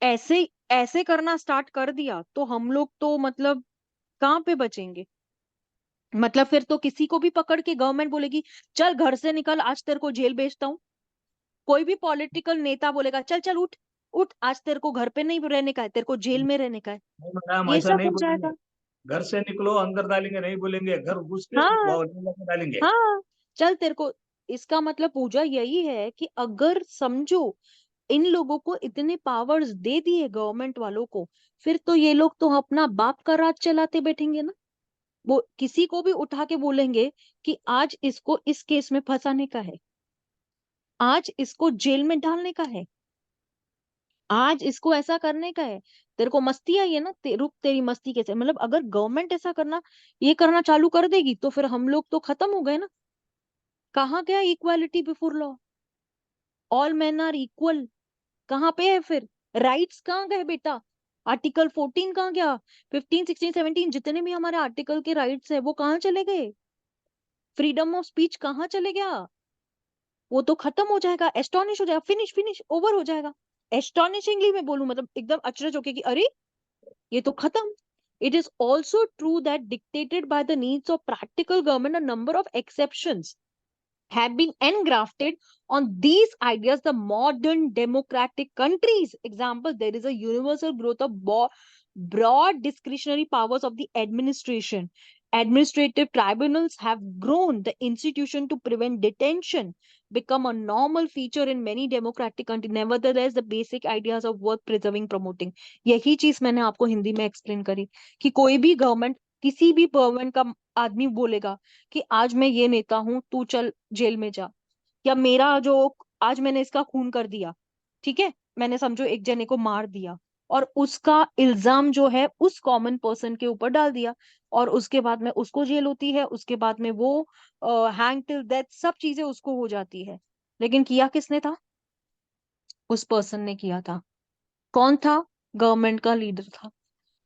ऐसे ऐसे करना स्टार्ट कर दिया तो हम लोग तो मतलब कहाँ पे बचेंगे। मतलब फिर तो किसी को भी पकड़ के गवर्नमेंट बोलेगी चल घर से निकल, आज तेरे को जेल भेजता हूँ। कोई भी पॉलिटिकल नेता बोलेगा चल चल उठ उठ, आज तेरे को घर पे नहीं रहने का है, तेरे को जेल में रहने का है। नहीं, मैडम ये ऐसा सब नहीं हो बोलेंगे। जाएगा। घर से निकलो अंदर डालेंगे नहीं बोलेंगे, घर घुस के हाँ, वो डालेंगे। हाँ, चल तेरे को। इसका मतलब पूजा यही है कि अगर समझो इन लोगों को इतने पावर्स दे दिए गवर्नमेंट वालों को, फिर तो ये लोग तो अपना बाप का राज चलाते बैठेंगे ना। वो किसी को भी उठा के बोलेंगे कि आज इसको इस केस में फंसाने का है, आज इसको जेल में डालने का है, आज इसको ऐसा करने का है। तेरे को मस्ती आई है ना, रुक तेरी मस्ती कैसे, मतलब अगर गवर्नमेंट ऐसा करना, ये करना चालू कर देगी तो फिर हम लोग तो खत्म हो गए ना। कहाँ गया equality before law, all man are equal, कहाँ पे है फिर? राइट्स कहाँ गए बेटा? आर्टिकल 14 कहाँ गया? 15, 16, 17 जितने भी हमारे आर्टिकल के राइट्स है वो कहाँ चले गए? फ्रीडम ऑफ स्पीच कहाँ चले गया? वो तो खत्म हो जाएगा, एस्टॉनिश हो जाएगा, फिनिश फिनिश ओवर हो जाएगा। एस्टॉनिशिंगली मैं बोलूं, मतलब एकदम अचरज होके कि अरे ये तो खत्म। It is also true that dictated by the needs of practical government, a number of exceptions have been engrafted on these ideas. The modern democratic countries, example, there is a universal growth of broad discretionary powers of the administration. Administrative tribunals have grown. The institution to prevent detention become a normal feature in many democratic countries. Nevertheless, the basic ideas of worth preserving, promoting. यही चीज मैंने आपको हिंदी में explain करी कि कोई भी government, किसी भी गवर्नमेंट का आदमी बोलेगा कि आज मैं ये नेता हूं, तू चल जेल में जा, या मेरा जो आज मैंने इसका खून कर दिया, ठीक है, मैंने समझो एक जने को मार दिया और उसका इल्जाम जो है उस कॉमन पर्सन के ऊपर डाल दिया, और उसके बाद में उसको जेल होती है, उसके बाद में वो हैंग टिल डेथ, सब चीजें उसको हो जाती है। लेकिन किया किसने था? उस पर्सन ने किया था। कौन था? गवर्नमेंट का लीडर था।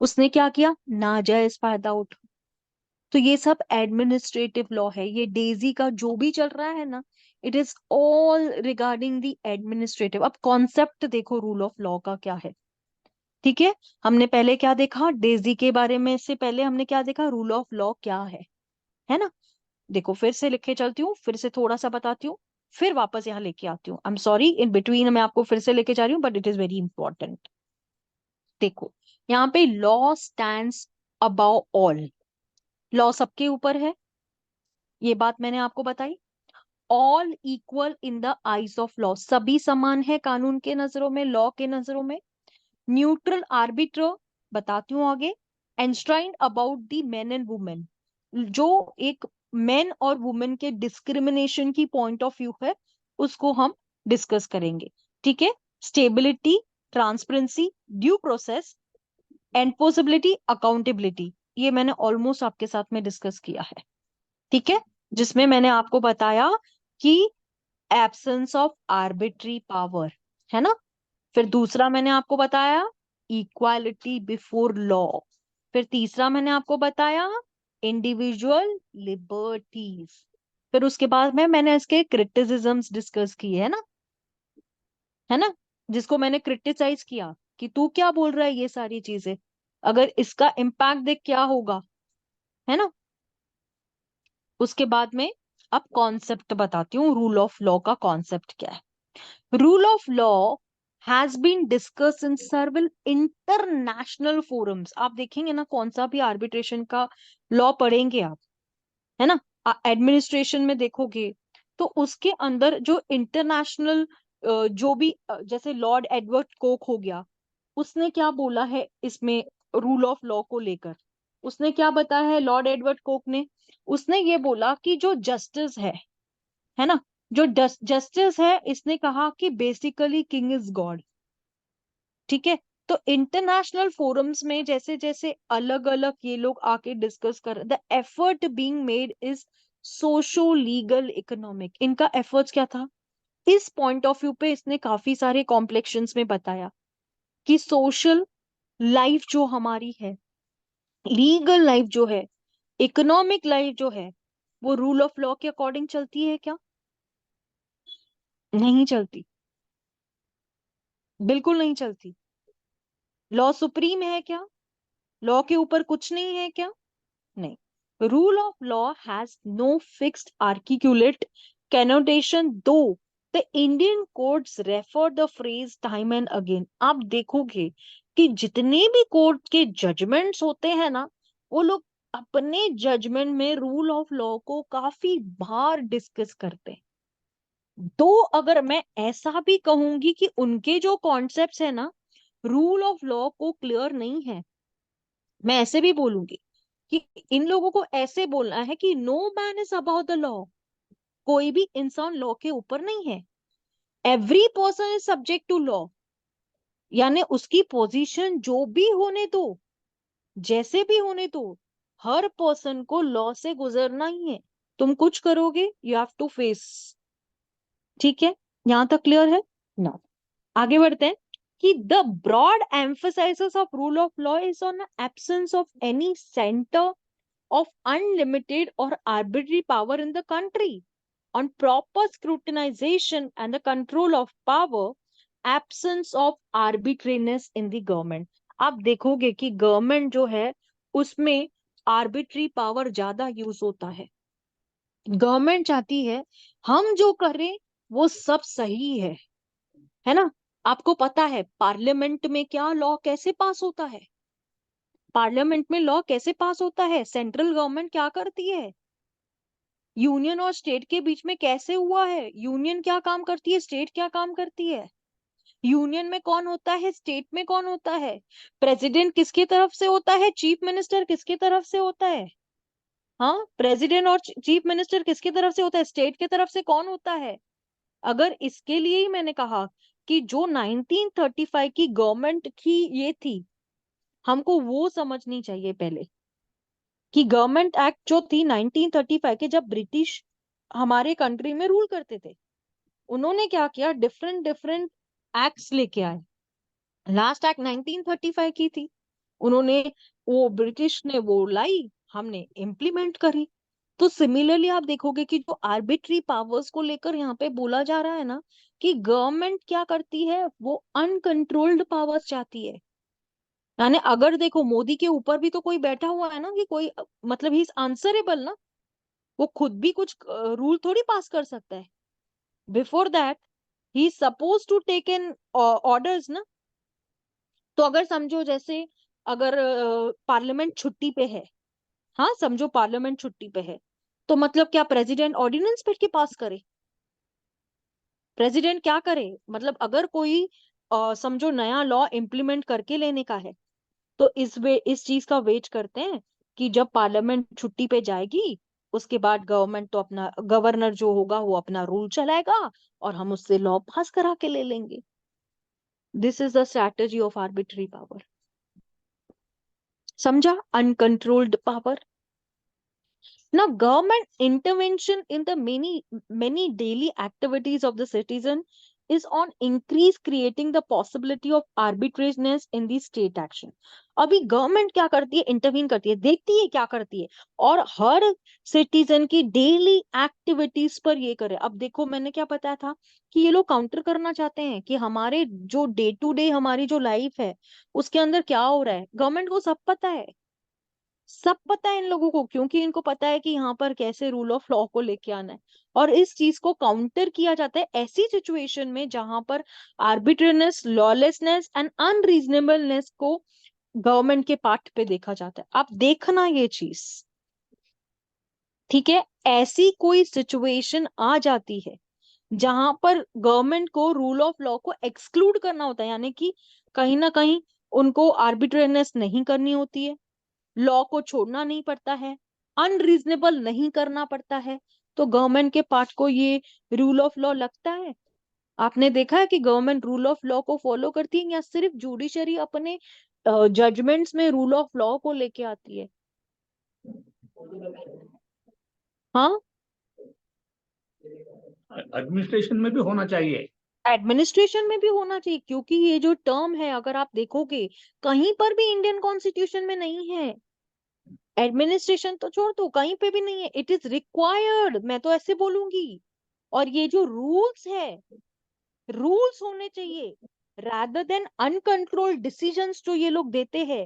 उसने क्या किया? नाजायज फायदा उठा। तो ये सब एडमिनिस्ट्रेटिव लॉ है। ये डेजी का जो भी चल रहा है ना, it is all regarding the administrative. अब कॉन्सेप्ट देखो रूल ऑफ लॉ का क्या है। ठीक है, हमने पहले क्या देखा डेजी के बारे में, से पहले हमने क्या देखा रूल ऑफ लॉ क्या है ना। देखो फिर से लिखे चलती हूँ, फिर से थोड़ा सा बताती हूँ, फिर वापस यहाँ लेके आती हूँ। I am sorry in between मैं आपको फिर से लेके जा रही हूँ, but it is very important. देखो यहाँ पे law stands above all. Law सबके ऊपर है, ये बात मैंने आपको बताई। All equal in the eyes of law, सभी समान है कानून के नजरों में, लॉ के नजरों में। न्यूट्रल आर्बिट्र, बताती हूँ आगे। Enshrined about the men and women, जो एक मेन और वुमेन के डिस्क्रिमिनेशन की पॉइंट ऑफ व्यू है, उसको हम डिस्कस करेंगे। ठीक है। Stability, transparency, due process, enforceability, accountability, ये मैंने ऑलमोस्ट आपके साथ में डिस्कस किया है। ठीक है, जिसमें मैंने आपको बताया कि एब्सेंस ऑफ आर्बिट्री पावर, है ना। फिर दूसरा मैंने आपको बताया इक्वालिटी बिफोर लॉ। फिर तीसरा मैंने आपको बताया इंडिविजुअल लिबर्टीज। फिर उसके बाद में मैंने इसके क्रिटिसिज्म्स डिस्कस किए, है ना, जिसको मैंने क्रिटिसाइज किया कि तू क्या बोल रहा है ये सारी चीजें, अगर इसका इम्पैक्ट देख क्या होगा, है ना। उसके बाद में अब कॉन्सेप्ट बताती हूँ, रूल ऑफ लॉ का कॉन्सेप्ट क्या है। Rule of law has been discuss in several international forums. आप देखेंगे ना, कौन सा भी आर्बिट्रेशन का लॉ पढ़ेंगे आप, है ना, एडमिनिस्ट्रेशन में देखोगे, तो उसके अंदर जो इंटरनेशनल जो भी जैसे लॉर्ड एडवर्ड कोक हो गया, उसने क्या बोला है इसमें रूल ऑफ लॉ को लेकर। उसने क्या बताया है लॉर्ड एडवर्ड कोक ने? उसने ये बोला कि जो जस्टिस है ना, जो जस्टिस है, इसने कहा कि बेसिकली किंग इज गॉड। ठीक है। तो इंटरनेशनल फोरम्स में जैसे जैसे अलग अलग ये लोग आके डिस्कस कर, the effort being made is socio legal economic. इनका एफर्ट्स क्या था? इस पॉइंट ऑफ व्यू पे इसने काफी सारे कॉम्प्लेक्शंस में बताया कि सोशल लाइफ जो हमारी है, लीगल लाइफ जो है, इकोनॉमिक लाइफ जो है, वो रूल ऑफ लॉ के अकॉर्डिंग चलती है क्या? नहीं चलती, बिल्कुल नहीं चलती। लॉ सुप्रीम है क्या? लॉ के ऊपर कुछ नहीं है क्या? नहीं। Rule of law has no fixed articulate connotation, though the Indian courts refer the phrase time and again. आप देखोगे कि जितने भी कोर्ट के जजमेंट्स होते हैं ना, वो लोग अपने जजमेंट में रूल ऑफ लॉ को काफी बार डिस्कस करते हैं। तो अगर मैं ऐसा भी कहूंगी कि उनके जो कॉन्सेप्ट्स है ना, रूल ऑफ लॉ को क्लियर नहीं है, मैं ऐसे भी बोलूंगी कि इन लोगों को ऐसे बोलना है कि no man is about the law. कोई भी इंसान लॉ के ऊपर नहीं है, every person is subject to law. यानी उसकी पोजीशन जो भी होने दो, जैसे भी होने दो, हर पर्सन को लॉ से गुजरना ही है। तुम कुछ करोगे, यू हैव टू फेस। ठीक है, यहां तक क्लियर है ना। आगे बढ़ते हैं कि the broad emphasis of rule of law is on absence of any centre of unlimited or arbitrary power in the country, on proper scrutinization and the control of power, absence of arbitrariness in the government। आप देखोगे कि government जो है उसमें arbitrary power ज्यादा use होता है। Government चाहती है हम जो करें वो सब सही है ना। आपको पता है पार्लियामेंट में क्या लॉ कैसे पास होता है? पार्लियामेंट में लॉ कैसे पास होता है? सेंट्रल गवर्नमेंट क्या करती है? यूनियन और स्टेट के बीच में कैसे हुआ है? यूनियन क्या काम करती है, स्टेट क्या काम करती है? यूनियन में कौन होता है, स्टेट में कौन होता है? प्रेसिडेंट किसकी तरफ से होता है, चीफ मिनिस्टर किसकी तरफ से होता है? हाँ, प्रेसिडेंट और चीफ मिनिस्टर किसकी तरफ से होता है, स्टेट की तरफ से कौन होता है? अगर इसके लिए ही मैंने कहा कि जो 1935 की गवर्नमेंट की ये थी, हमको वो समझनी चाहिए पहले। कि गवर्नमेंट एक्ट जो थी 1935 के, जब ब्रिटिश हमारे कंट्री में रूल करते थे, उन्होंने क्या किया, डिफरेंट डिफरेंट एक्ट्स लेके आए। लास्ट एक्ट 1935 की थी, उन्होंने, वो ब्रिटिश ने वो लाई, हमने इम्प्लीमेंट करी। तो सिमिलरली आप देखोगे कि जो आर्बिट्री पावर्स को लेकर यहाँ पे बोला जा रहा है ना, कि गवर्नमेंट क्या करती है, वो अनकंट्रोल्ड पावर्स चाहती है। यानी अगर देखो मोदी के ऊपर भी तो कोई बैठा हुआ है ना, कि कोई मतलब ही इज आंसरेबल ना, वो खुद भी कुछ रूल थोड़ी पास कर सकता है। Before that he is suppose to take in orders ना। तो अगर समझो जैसे, अगर पार्लियामेंट छुट्टी पे है, हाँ समझो पार्लियामेंट छुट्टी पे है, तो मतलब क्या प्रेसिडेंट ऑर्डिनेंस पे के पास करे? प्रेसिडेंट क्या करे, मतलब अगर कोई समझो नया लॉ इम्प्लीमेंट करके लेने का है, तो इस चीज का वेट करते हैं कि जब पार्लियामेंट छुट्टी पे जाएगी, उसके बाद गवर्नमेंट तो अपना, गवर्नर जो होगा वो अपना रूल चलाएगा, और हम उससे लॉ पास करा के ले लेंगे। This is the strategy of arbitrary power. समझा? Uncontrolled power. Now, government intervention in the many daily activities of the citizen is on increase creating the possibility of arbitrariness in the state action. अभी government क्या करती है, intervene करती है, देखती है क्या करती है, और हर सिटीजन की डेली एक्टिविटीज पर ये करे। अब देखो मैंने क्या बताया था, कि ये लोग काउंटर करना चाहते हैं कि हमारे जो डे टू डे हमारी जो लाइफ है, उसके अंदर क्या हो रहा है, गवर्नमेंट को सब पता है। सब पता है इन लोगों को, क्योंकि इनको पता है कि यहाँ पर कैसे रूल ऑफ लॉ को लेके आना है। और इस चीज को काउंटर किया जाता है ऐसी सिचुएशन में जहां पर आर्बिट्रेनेस, लॉलेसनेस एंड अनरीजनेबलनेस को गवर्नमेंट के पार्ट पे देखा जाता है। आप देखना ये चीज, ठीक है? ऐसी कोई सिचुएशन आ जाती है जहां पर गवर्नमेंट को रूल ऑफ लॉ को एक्सक्लूड करना होता है, यानी कि कहीं ना कहीं उनको आर्बिट्रेनेस नहीं करनी होती है, लॉ को छोड़ना नहीं पड़ता है, अनरीजनेबल नहीं करना पड़ता है, तो गवर्नमेंट के पार्ट को ये रूल ऑफ लॉ लगता है। आपने देखा है कि गवर्नमेंट रूल ऑफ लॉ को फॉलो करती है, या सिर्फ जुडिशरी अपने जजमेंट्स में रूल ऑफ लॉ को लेके आती है? हाँ, एडमिनिस्ट्रेशन में भी होना चाहिए। एडमिनिस्ट्रेशन में भी होना चाहिए, क्योंकि ये जो टर्म है अगर आप देखोगे, कहीं पर भी इंडियन कॉन्स्टिट्यूशन में नहीं है। एडमिनिस्ट्रेशन तो छोड़ दो, कहीं पे भी नहीं है। इट इज रिक्वायर्ड, मैं तो ऐसे बोलूंगी। और ये जो रूल्स है, रूल्स होने चाहिए, रादर देन अनकंट्रोल्ड डिसीजंस जो ये लोग देते हैं,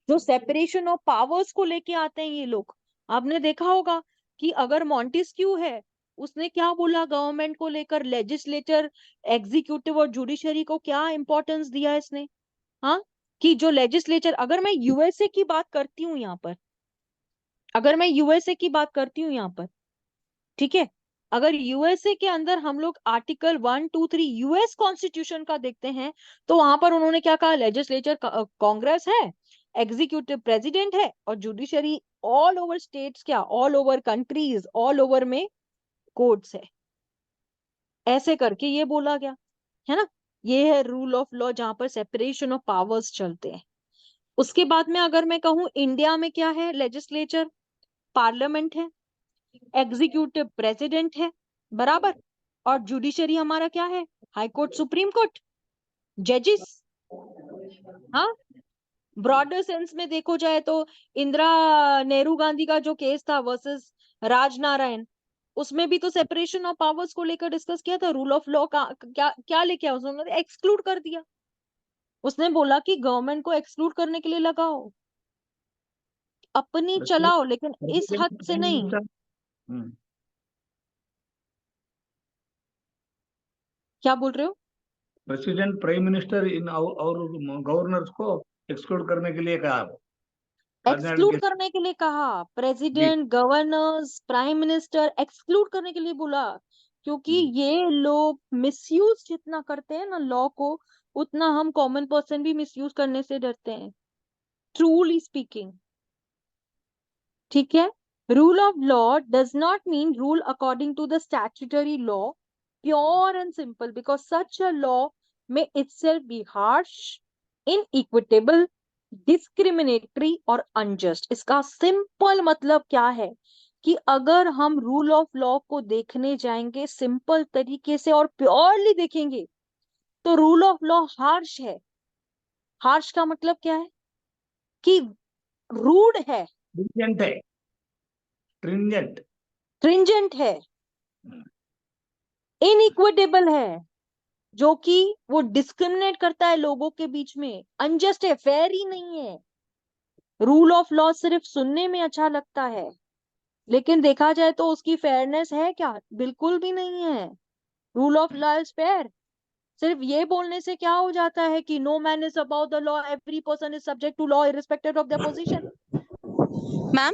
जो सेपरेशन ऑफ पावर्स को लेके आते हैं ये लोग। आपने देखा होगा कि अगर मॉन्टेस्क्यू है, उसने क्या बोला गवर्नमेंट को लेकर, लेजिस्लेचर, एग्जीक्यूटिव और जुडिशरी को क्या इंपॉर्टेंस दिया इसने? हाँ, कि जो लेजिस्लेचर, अगर मैं यूएसए की बात करती हूँ यहाँ पर, अगर मैं यूएसए की बात करती हूँ यहाँ पर, ठीक है, अगर यूएसए के अंदर हम लोग आर्टिकल 1, 2, 3 यूएस कॉन्स्टिट्यूशन का देखते हैं, तो वहां पर उन्होंने क्या कहा, लेजिस्लेचर कांग्रेस है, एग्जीक्यूटिव प्रेसिडेंट है, और जुडिशरी ऑल ओवर स्टेट्स, क्या all over countries, all over में कोर्ट्स है। ऐसे करके ये बोला गया है ना। ये है रूल ऑफ लॉ, जहां पर सेपरेशन ऑफ पावर्स चलते हैं। उसके बाद में अगर मैं कहूं, इंडिया में क्या है, लेजिस्लेचर पार्लियामेंट है, एग्जीक्यूटिव प्रेसिडेंट है, बराबर, और जुडिशरी हमारा क्या है, हाई कोर्ट, सुप्रीम कोर्ट, जजेस। हाँ, ब्रॉडर सेंस में देखो जाए तो इंदिरा नेहरू गांधी का जो केस था वर्सेस राजनारायण, उसमें भी तो सेपरेशन ऑफ पावर्स को लेकर डिस्कस किया था। रूल ऑफ लॉ का क्या क्या लेके आया, उसने एक्सक्लूड कर दिया। उसने बोला कि गवर्नमेंट को एक्सक्लूड करने के लिए लगाओ, अपनी चलाओ, लेकिन इस हद प्रेसिडेंट से प्राइम नहीं। मिनिस्टर, क्या बोल रहे हो? प्रेसिडेंट प्राइम मिनिस्टर इन और गवर्नर्स को एक्सक्लूड करने के लिए कहा तामिलनाडु एक्सक्लूड के। करने के लिए कहा, जी। President, governors, prime minister exclude करने के लिए बोला, क्योंकि हम्म। ये लोग मिसयूज जितना करते हैं ना लॉ को, उतना हम कॉमन पर्सन भी मिसयूज करने से डरते हैं, ट्रूली स्पीकिंग। ठीक है? Rule of law does not mean rule according to the statutory law, pure and simple, because such a law may itself be harsh, inequitable, discriminatory और अनजस्ट। इसका simple मतलब क्या है कि अगर हम रूल ऑफ लॉ को देखने जाएंगे सिंपल तरीके से और प्योरली देखेंगे तो रूल ऑफ लॉ हार्श है। हार्श का मतलब क्या है कि रूड है, स्ट्रिंजेंट है, स्ट्रिंजेंट। स्ट्रिंजेंट है, इनइक्विटेबल है, जो कि वो डिस्क्रिमिनेट करता है लोगों के बीच में, अनजस्ट है, फेयर ही नहीं है। रूल ऑफ लॉ सिर्फ सुनने में अच्छा लगता है, लेकिन देखा जाए तो उसकी फेयरनेस है क्या? बिल्कुल भी नहीं है। Rule of law is fair. सिर्फ ये बोलने से क्या हो जाता है कि no man is about the law, every person is subject to law irrespective of their position. Ma'am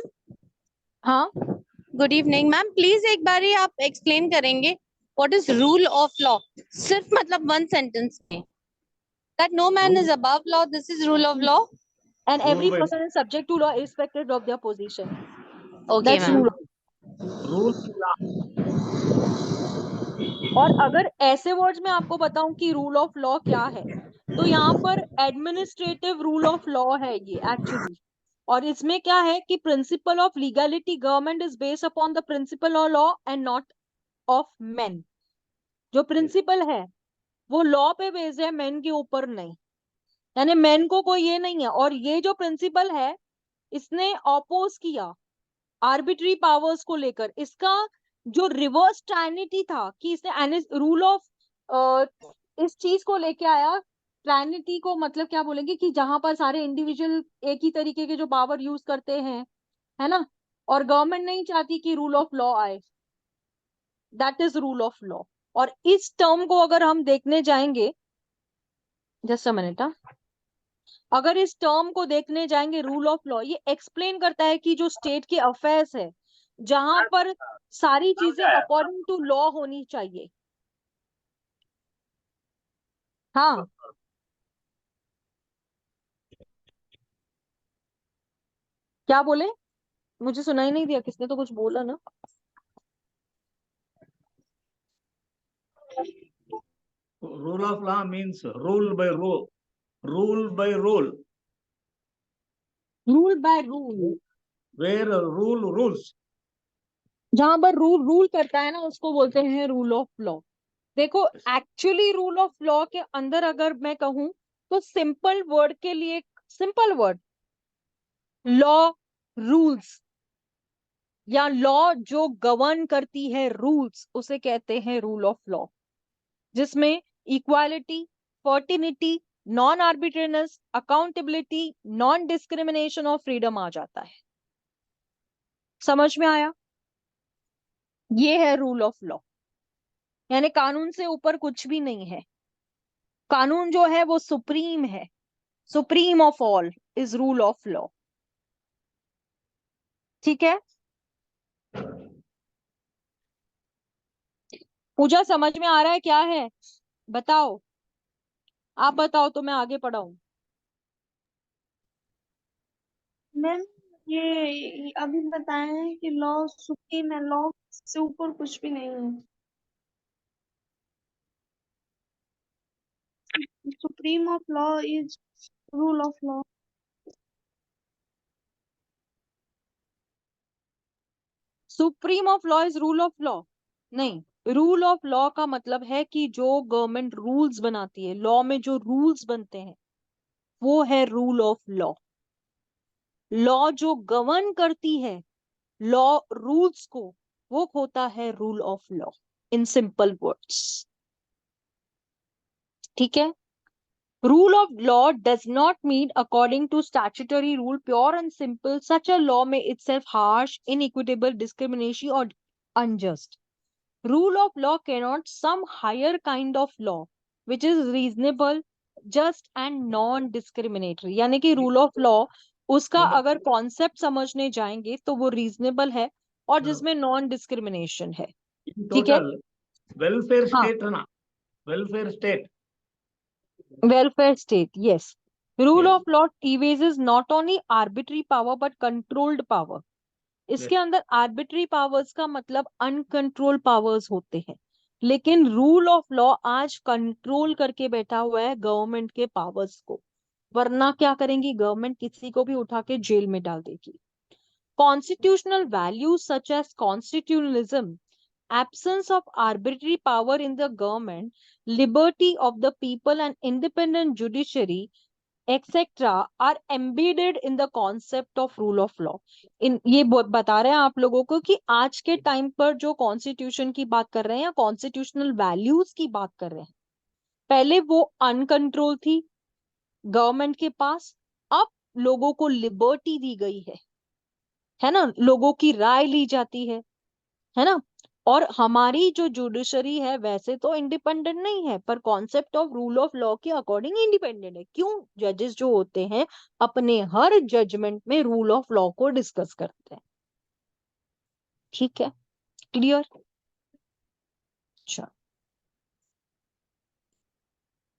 हाँ, गुड इवनिंग मैम, प्लीज एक बार ही आप एक्सप्लेन करेंगे what is rule of law, सिर्फ मतलब वन सेंटेंस में। That no man is above law, this is rule of law. And Rule every by person is subject to law irrespective of their position, okay that's ma'am. Rule. rule law. और अगर ऐसे words में आपको बताऊं कि rule of law क्या है, तो यहाँ पर एडमिनिस्ट्रेटिव रूल ऑफ लॉ है ये एक्चुअली। और इसमें क्या है कि principle of legality, government is based upon the principle of law and not of main. जो प्रिंसिपल है वो लॉ पे बेस्ड है, मेन के ऊपर नहीं। यानी मेन को कोई ये नहीं है। और ये जो प्रिंसिपल है इसने ऑपोज किया आर्बिट्री पावर्स को लेकर। इसका जो रिवर्स टाइनिटी था कि इसने रूल ऑफ इस चीज को लेके आया। ट्राइनिटी को मतलब क्या बोलेंगे कि जहां पर सारे इंडिविजुअल एक ही तरीके के जो पावर यूज करते हैं, है ना, और गवर्नमेंट नहीं चाहती कि रूल ऑफ लॉ आए, that is rule of law. और इस टर्म को अगर हम देखने जाएंगे, जस्ट अ मिनट, अगर इस टर्म को देखने जाएंगे रूल ऑफ लॉ, ये एक्सप्लेन करता है कि जो स्टेट के अफेयर्स है जहां पर सारी चीजें अकॉर्डिंग टू लॉ होनी चाहिए। हाँ, क्या बोले? मुझे सुनाई नहीं दिया, किसने तो कुछ बोला ना। Rule of law means rule by rule, rule by rule, rule by rule, where rule rules. जहां पर रूल रूल करता है ना उसको बोलते हैं रूल ऑफ लॉ। देखो, एक्चुअली रूल ऑफ लॉ के अंदर अगर मैं कहूं तो सिंपल वर्ड के लिए, सिंपल वर्ड लॉ, रूल्स, या लॉ जो गवर्न करती है रूल्स, उसे कहते हैं रूल ऑफ लॉ। जिसमें equality, certainty, non arbitrariness, accountability, non discrimination और फ्रीडम आ जाता है। समझ में आया? ये है रूल ऑफ लॉ। यानी कानून से ऊपर कुछ भी नहीं है। कानून जो है वो सुप्रीम है, supreme of all is rule of law. ठीक है, पूजा समझ में आ रहा है क्या है? बताओ, आप बताओ तो मैं आगे पढ़ाऊं। मैम ये अभी बताए हैं कि लॉ सुप्रीम है, लॉ से ऊपर कुछ भी नहीं है। Supreme of law is rule of law. Supreme of law is rule of law? नहीं, रूल ऑफ लॉ का मतलब है कि जो गवर्नमेंट रूल्स बनाती है, लॉ में जो रूल्स बनते हैं वो है रूल ऑफ लॉ। लॉ जो गवर्न करती है लॉ रूल्स को, वो होता है rule of law, in simple words. ठीक है, rule of law does not mean according to statutory rule pure and simple. Such a law may itself harsh, inequitable, discriminatory or unjust. Rule of law cannot some higher kind of law which is reasonable, just and non-discriminatory. यानी कि rule of law उसका अगर concept समझने जाएंगे तो वो reasonable है और जिसमें नॉन डिस्क्रिमिनेशन है। In ठीक है, total, welfare हाँ, state है ना, welfare state. welfare state, yes. Rule Yes, of law evases not only arbitrary power but controlled power. इसके yes. अंदर आर्बिट्री पावर्स का मतलब अनकंट्रोल पावर्स होते हैं, लेकिन रूल ऑफ लॉ आज कंट्रोल करके बैठा हुआ है गवर्नमेंट के पावर्स को। वरना क्या करेंगी गवर्नमेंट, किसी को भी उठा के जेल में डाल देगी। Constitutional values such as constitutionalism, absence of arbitrary power in the government, liberty of the people and independent judiciary, etc. are embedded in the concept of rule of law. इन ये बता रहे हैं आप लोगों को कि आज के टाइम पर जो कॉन्स्टिट्यूशन की बात कर रहे हैं या कॉन्स्टिट्यूशनल वैल्यूज की बात कर रहे हैं, पहले वो अनकंट्रोल थी गवर्नमेंट के पास, अब लोगों को लिबर्टी दी गई है ना, लोगों की राय ली जाती है ना। और हमारी जो जुडिशरी है वैसे तो इंडिपेंडेंट नहीं है, पर concept of rule of law के अकॉर्डिंग इंडिपेंडेंट है। क्यों? जजेस जो होते हैं अपने हर जजमेंट में रूल ऑफ लॉ को डिस्कस करते हैं। ठीक है, क्लियर? अच्छा,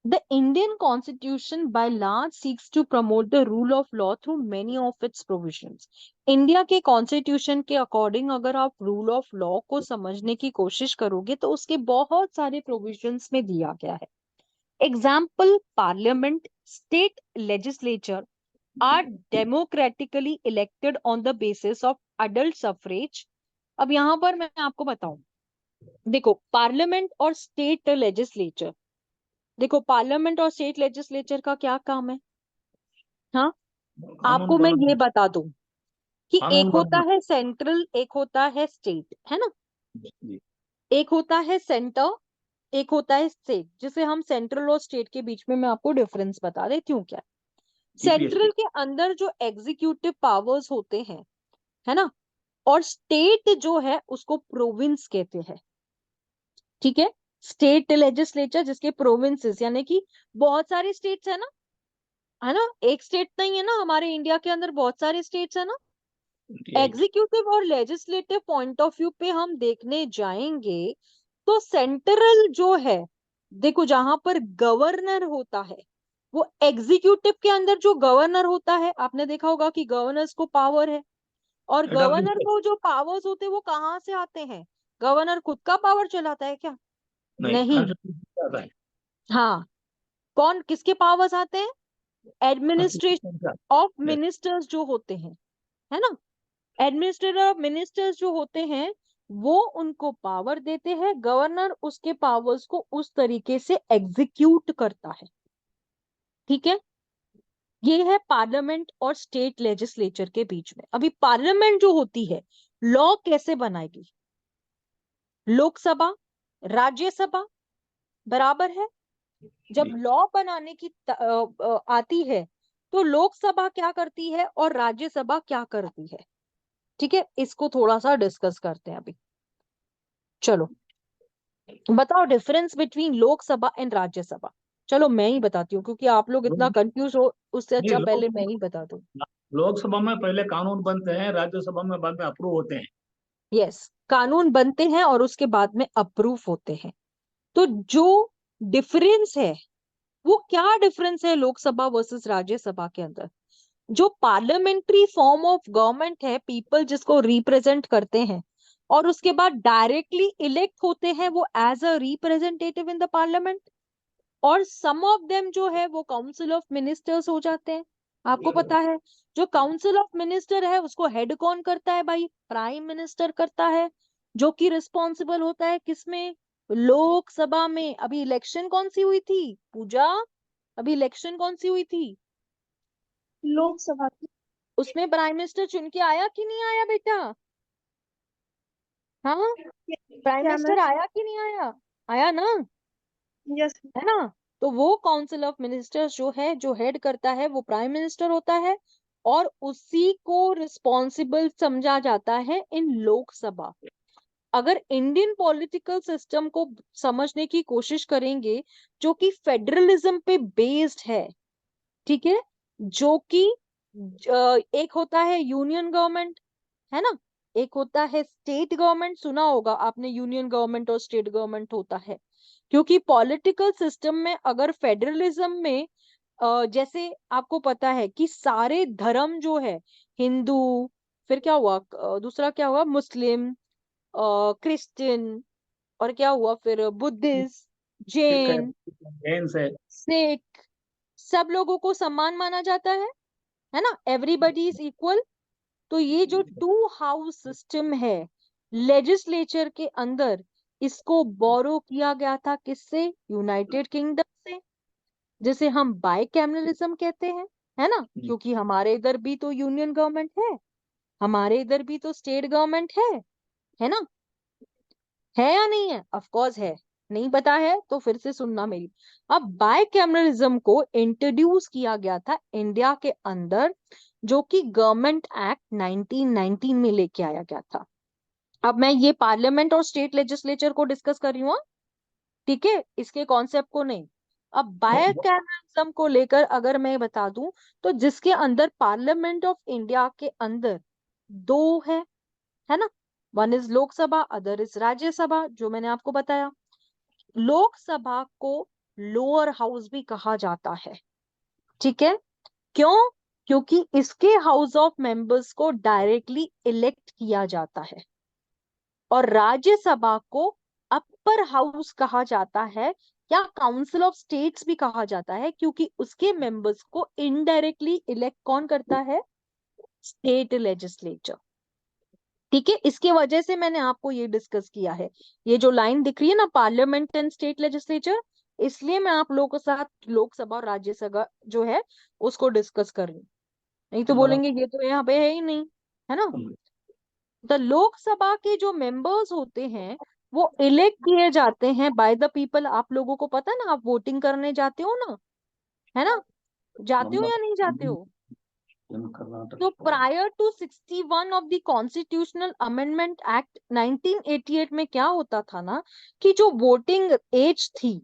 The Indian Constitution by large seeks to promote the rule of law through many of its provisions. India के कॉन्स्टिट्यूशन के अकॉर्डिंग अगर आप रूल ऑफ लॉ को समझने की कोशिश करोगे तो उसके बहुत सारे प्रोविजंस में दिया गया है। Example, parliament, state legislature are democratically elected on the basis of adult suffrage. अब यहाँ पर मैं आपको बताऊं, देखो पार्लियामेंट और स्टेट लेजिस्लेचर, देखो पार्लियामेंट और स्टेट लेजिस्लेचर का क्या काम है? हाँ, आपको मैं ये बता दूं कि एक होता है सेंट्रल, एक होता है स्टेट, है ना। एक होता है सेंटर, एक होता है स्टेट, जिसे हम सेंट्रल और स्टेट के बीच में मैं आपको डिफरेंस बता देती हूँ क्या। सेंट्रल के अंदर जो एग्जीक्यूटिव पावर्स होते हैं, है ना, और स्टेट जो है उसको प्रोविंस कहते हैं। ठीक है, स्टेट लेजिस्लेचर जिसके प्रोविंसेस, यानी कि बहुत सारे स्टेट्स है ना, एक स्टेट नहीं है ना, हमारे इंडिया के अंदर बहुत सारे स्टेट्स है ना। एग्जीक्यूटिव और लेजिस्लेटिव पॉइंट ऑफ व्यू पे हम देखने जाएंगे तो सेंट्रल जो है, देखो जहां पर गवर्नर होता है, वो एग्जीक्यूटिव के अंदर जो गवर्नर होता है, आपने देखा होगा कि गवर्नर्स को पावर है, और गवर्नर को जो पावर्स होते हैं वो कहाँ से आते हैं? गवर्नर खुद का पावर चलाता है क्या? नहीं। हाँ, कौन, किसके पावर्स आते हैं? एडमिनिस्ट्रेशन ऑफ मिनिस्टर्स जो होते हैं, है ना, एडमिनिस्ट्रेटर ऑफ मिनिस्टर्स जो होते हैं वो उनको पावर देते हैं, गवर्नर उसके पावर्स को उस तरीके से एग्जीक्यूट करता है। ठीक है, ये है पार्लियामेंट और स्टेट लेजिस्लेचर के बीच में। अभी पार्लियामेंट जो होती है लॉ कैसे बनाएगी? लोकसभा, राज्यसभा बराबर है। जब लॉ बनाने की आती है तो लोकसभा क्या करती है और राज्यसभा क्या करती है? ठीक है, इसको थोड़ा सा डिस्कस करते हैं अभी। चलो बताओ difference between Lok Sabha and Rajya Sabha. चलो मैं ही बताती हूँ, क्योंकि आप लोग इतना कंफ्यूज हो, उससे अच्छा पहले मैं ही बता दूं। लोकसभा में पहले कानून बनते हैं, राज्यसभा में बाद में अप्रूव होते हैं। यस, कानून बनते हैं और उसके बाद में अप्रूव होते हैं। तो जो डिफरेंस है वो क्या डिफरेंस है लोकसभा वर्सेस राज्यसभा के अंदर? जो पार्लियामेंट्री फॉर्म ऑफ गवर्नमेंट है, पीपल जिसको रिप्रेजेंट करते हैं और उसके बाद डायरेक्टली इलेक्ट होते हैं वो as a representative in the parliament, और सम ऑफ देम जो है वो काउंसिल ऑफ मिनिस्टर्स हो जाते हैं। आपको पता है जो काउंसिल ऑफ मिनिस्टर है उसको हेड कौन करता है भाई? प्राइम मिनिस्टर करता है, जो कि रिस्पॉन्सिबल होता है किसमें? लोकसभा में। अभी इलेक्शन कौन सी हुई थी पूजा? अभी इलेक्शन कौन सी हुई थी? लोकसभा की। उसमें प्राइम मिनिस्टर चुन के आया कि नहीं आया बेटा? हाँ, प्राइम क्या मिनिस्टर आया कि नहीं आया? आया ना, यस। है ना। तो वो काउंसिल ऑफ मिनिस्टर्स जो है, जो हेड करता है वो प्राइम मिनिस्टर होता है, और उसी को रिस्पॉन्सिबल समझा जाता है इन लोकसभा। अगर इंडियन पॉलिटिकल सिस्टम को समझने की कोशिश करेंगे जो कि फेडरलिज्म पे बेस्ड है, ठीक है, जो कि एक होता है यूनियन गवर्नमेंट, है ना, एक होता है स्टेट गवर्नमेंट। सुना होगा आपने यूनियन गवर्नमेंट और स्टेट गवर्नमेंट होता है, क्योंकि पॉलिटिकल सिस्टम में अगर फेडरलिज्म में जैसे आपको पता है कि सारे धर्म जो है, हिंदू, फिर क्या हुआ, दूसरा क्या हुआ, मुस्लिम, क्रिश्चियन, और क्या हुआ फिर बुद्धिस्ट, जैन, जैन से सिख, सब लोगों को समान माना जाता है ना, एवरीबडी इज इक्वल। तो ये जो 2 हाउस सिस्टम है लेजिस्लेचर के अंदर, इसको बोरो किया गया था किससे? यूनाइटेड किंगडम से, जिसे हम बाइकैमरलिज्म कहते हैं, है ना, जी। क्योंकि हमारे इधर भी तो यूनियन गवर्नमेंट है, हमारे इधर भी तो स्टेट गवर्नमेंट है ना, है या नहीं है? ऑफ कोर्स है। नहीं पता है तो फिर से सुनना मेरी। अब बाइकैमरलिज्म को इंट्रोड्यूस किया गया था इंडिया के अंदर, जो कि गवर्नमेंट एक्ट 1919 में लेके आया गया था। अब मैं ये पार्लियामेंट और स्टेट लेजिस्लेचर को डिस्कस कर रही हूँ, ठीक है, इसके कॉन्सेप्ट को नहीं। अब बाइकैमरलिज्म को लेकर अगर मैं बता दूं, तो जिसके अंदर पार्लियामेंट ऑफ इंडिया के अंदर 2 है ना, one is Lok Sabha, other is Rajya Sabha, जो मैंने आपको बताया। लोकसभा को लोअर हाउस भी कहा जाता है, ठीक है, क्यों? क्योंकि इसके हाउस ऑफ मेंबर्स को डायरेक्टली इलेक्ट किया जाता है। और राज्यसभा को अपर हाउस कहा जाता है, या काउंसिल ऑफ स्टेट्स भी कहा जाता है, क्योंकि उसके मेंबर्स को इनडायरेक्टली इलेक्ट कौन करता है? स्टेट लेजिस्लेचर, ठीक है। इसके वजह से मैंने आपको ये डिस्कस किया है, ये जो लाइन दिख रही है ना, पार्लियामेंट एंड स्टेट लेजिस्लेचर, इसलिए मैं आप लोगों के साथ लोकसभा और राज्यसभा जो है उसको डिस्कस कर रही हूँ। नहीं तो बोलेंगे ये तो यहाँ पे है ही नहीं, है ना। द लोकसभा के जो मेंबर्स होते हैं वो इलेक्ट किए जाते हैं बाय द पीपल। आप लोगों को पता है ना, आप वोटिंग करने जाते हो ना, है ना, जाते हो या नहीं जाते हो? तो prior to 61 of the constitutional amendment act 1988 में क्या होता था ना, कि जो वोटिंग एज थी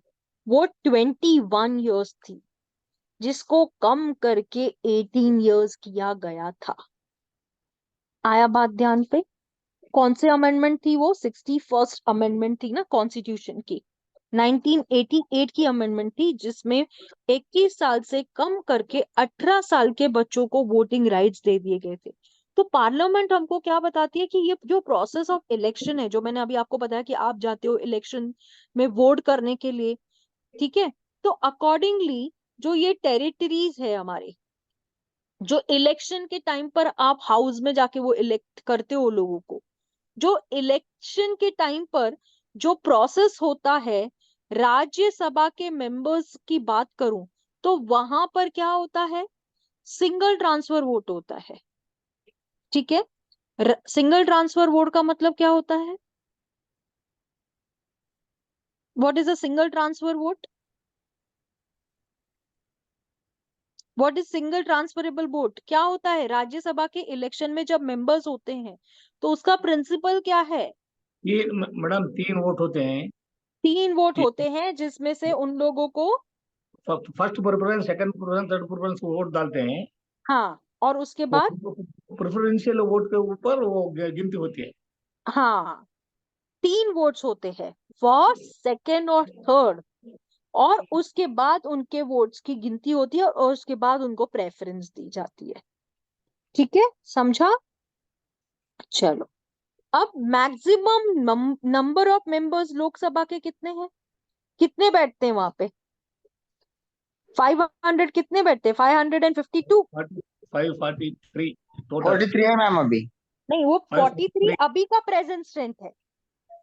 वो 21 इयर्स थी, जिसको कम करके 18 इयर्स किया गया था। आया बात ध्यान पे? कौन से अमेंडमेंट थी वो? 61st अमेंडमेंट थी ना कॉन्स्टिट्यूशन की, 1988 की अमेंडमेंट थी, जिसमें 21 साल से कम करके 18 साल के बच्चों को वोटिंग राइट्स दे दिए गए थे। तो पार्लियामेंट हमको क्या बताती है कि ये जो प्रोसेस ऑफ इलेक्शन है, जो मैंने अभी आपको बताया कि आप जाते हो इलेक्शन में वोट करने के लिए, ठीक है, तो अकॉर्डिंगली जो ये टेरिटरीज है हमारे, जो इलेक्शन के टाइम पर आप हाउस में जाके वो इलेक्ट करते हो लोगों को, जो इलेक्शन के टाइम पर जो प्रोसेस होता है, राज्यसभा के मेंबर्स की बात करूं तो वहां पर क्या होता है? सिंगल ट्रांसफर वोट होता है, ठीक है। सिंगल ट्रांसफर वोट का मतलब क्या होता है? What is a single transfer vote? What is single transferable vote? क्या होता है? राज्यसभा के इलेक्शन में जब मेंबर्स होते हैं तो उसका प्रिंसिपल क्या है? ये मैडम 3 वोट होते हैं। 3 वोट होते हैं, जिसमें से उन लोगों को, first preference, second preference, third preference को वोट डालते हैं। हाँ, और उसके बाद, प्रेफरेंशियल वोट के ऊपर वो गिनती होती है। हाँ, 3 वोट्स होते हैं, फर्स्ट, सेकंड और थर्ड, और उसके बाद उनके वोट्स की गिनती होती है और उसके बाद उनको प्रेफरेंस दी जाती है, ठीक है, समझा? चलो, अब maximum number of members Lok Sabha के कितने हैं? कितने बैठते हैं वहां पे? 500 कितने बैठते हैं? 552? 543 टोटल। 43 है मैम अभी। नहीं, वो 43 543। अभी का प्रेजेंट स्ट्रेंथ है,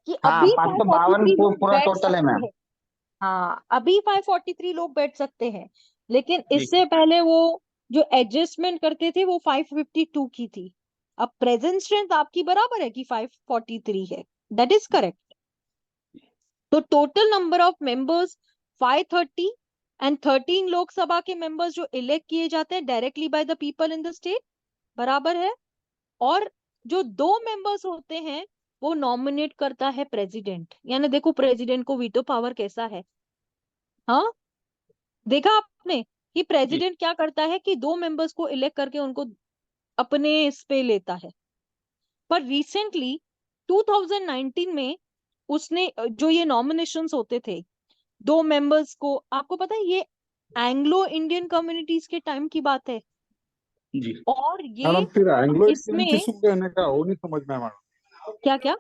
कि हाँ, अभी 552 543 लोग पूरा बैठ टोटल है सकते मैम। हैं। हाँ, अभी 543 लोग बैठ सकते हैं, लेकिन जी। इससे पहले वो जो एडजस्टमेंट करते थे वो 552 की थी। अब प्रेजेंट स्ट्रेंथ आपकी बराबर है कि 543 है, दैट इज करेक्ट। तो total number of members 530, and 13 Lok Sabha के मेंबर्स जो इलेक्ट किए जाते हैं directly by the people in the state, बराबर है। और जो 2 मेंबर्स होते हैं वो नॉमिनेट करता है प्रेसिडेंट। यानी देखो प्रेसिडेंट को वीटो पावर कैसा है, हाँ, देखा आपने कि जी। प्रेसिडेंट क्या करता है कि 2 मेंबर्स को इलेक्ट करके उनको अपने इस पे लेता है। पर रिसेंटली 2019 में उसने जो ये नॉमिनेशंस होते थे 2 मेंबर्स को, आपको पता है ये एंग्लो इंडियन कम्युनिटीज के टाइम की बात है, जी। और मैडम ये फिर एंग्लो इंडियन इसमें किस कहने का वो नहीं समझ में आया मैडम। क्या क्या,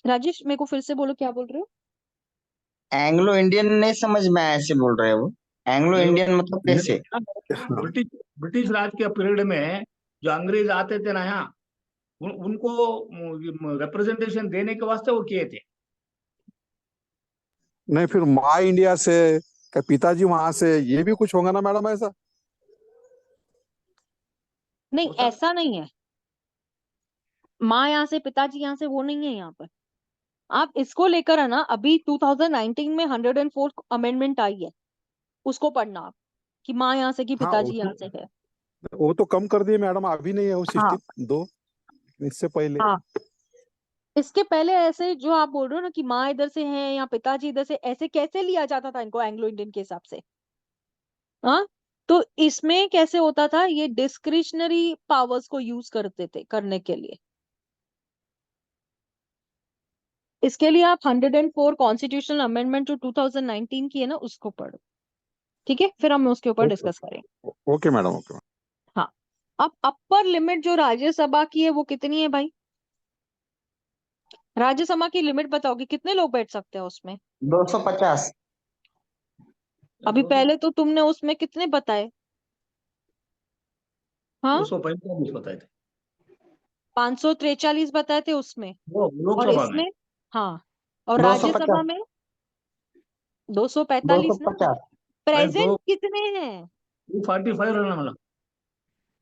राजेश मेरे को फिर से बोलो, क्या बोल रहे हो? एंग्लो इंडियन नहीं समझ में आया, ऐसे बोल रहे हो वो। एंग्लो इंडियन मतलब कैसे? ब्रिटिश ब्रिटिश राज के पीरियड में जो अंग्रेज आते थे ना यहाँ, उनको रिप्रेजेंटेशन देने के वास्ते वो किए थे। नहीं, फिर माँ इंडिया से क्या पिताजी वहां से, ये भी कुछ होगा ना मैडम ऐसा? नहीं, हो सकता- ऐसा नहीं है। माँ यहाँ से पिताजी यहाँ से वो नहीं है यहाँ पर। आप इसको लेकर है ना, अभी 2019 में 104 अमेंडमेंट आई है, उसको पढ़ना आप, कि माँ यहाँ से कि हाँ, पिताजी यहाँ से है। वो तो कम कर दिए मैडम, अभी नहीं है वो हाँ 62, इससे पहले। हाँ, इसके पहले ऐसे जो आप बोल रहे हो ना कि माँ इधर से है या पिताजी इधर से, ऐसे कैसे लिया जाता था इनको एंग्लो इंडियन के हिसाब से? हाँ, तो इसमें कैसे होता था, ये डिस्क्रिशनरी पावर्स को यूज करते थे करने के लिए। इसके लिए आप 104 कॉन्स्टिट्यूशनल अमेंडमेंट जो 2019 की है ना, उसको पढ़ो। ठीक है, फिर हम उसके ऊपर ओके डिस्कस करेंगे। Okay madam, okay. हाँ, अब अपर लिमिट जो राज्यसभा की है वो कितनी है भाई? राज्यसभा की लिमिट बताओगे, कितने लोग बैठ सकते हैं उसमें? 250। अभी पहले तो तुमने उसमें कितने बताए? हाँ, 245 बताए थे 543 बताए थे उसमें, वो और लोकसभा में। इसमें? हाँ, और 250। राज्यसभा में 245 ना। 250। भाई प्रेजेंट कितने हैं? 245 रहना मतलब।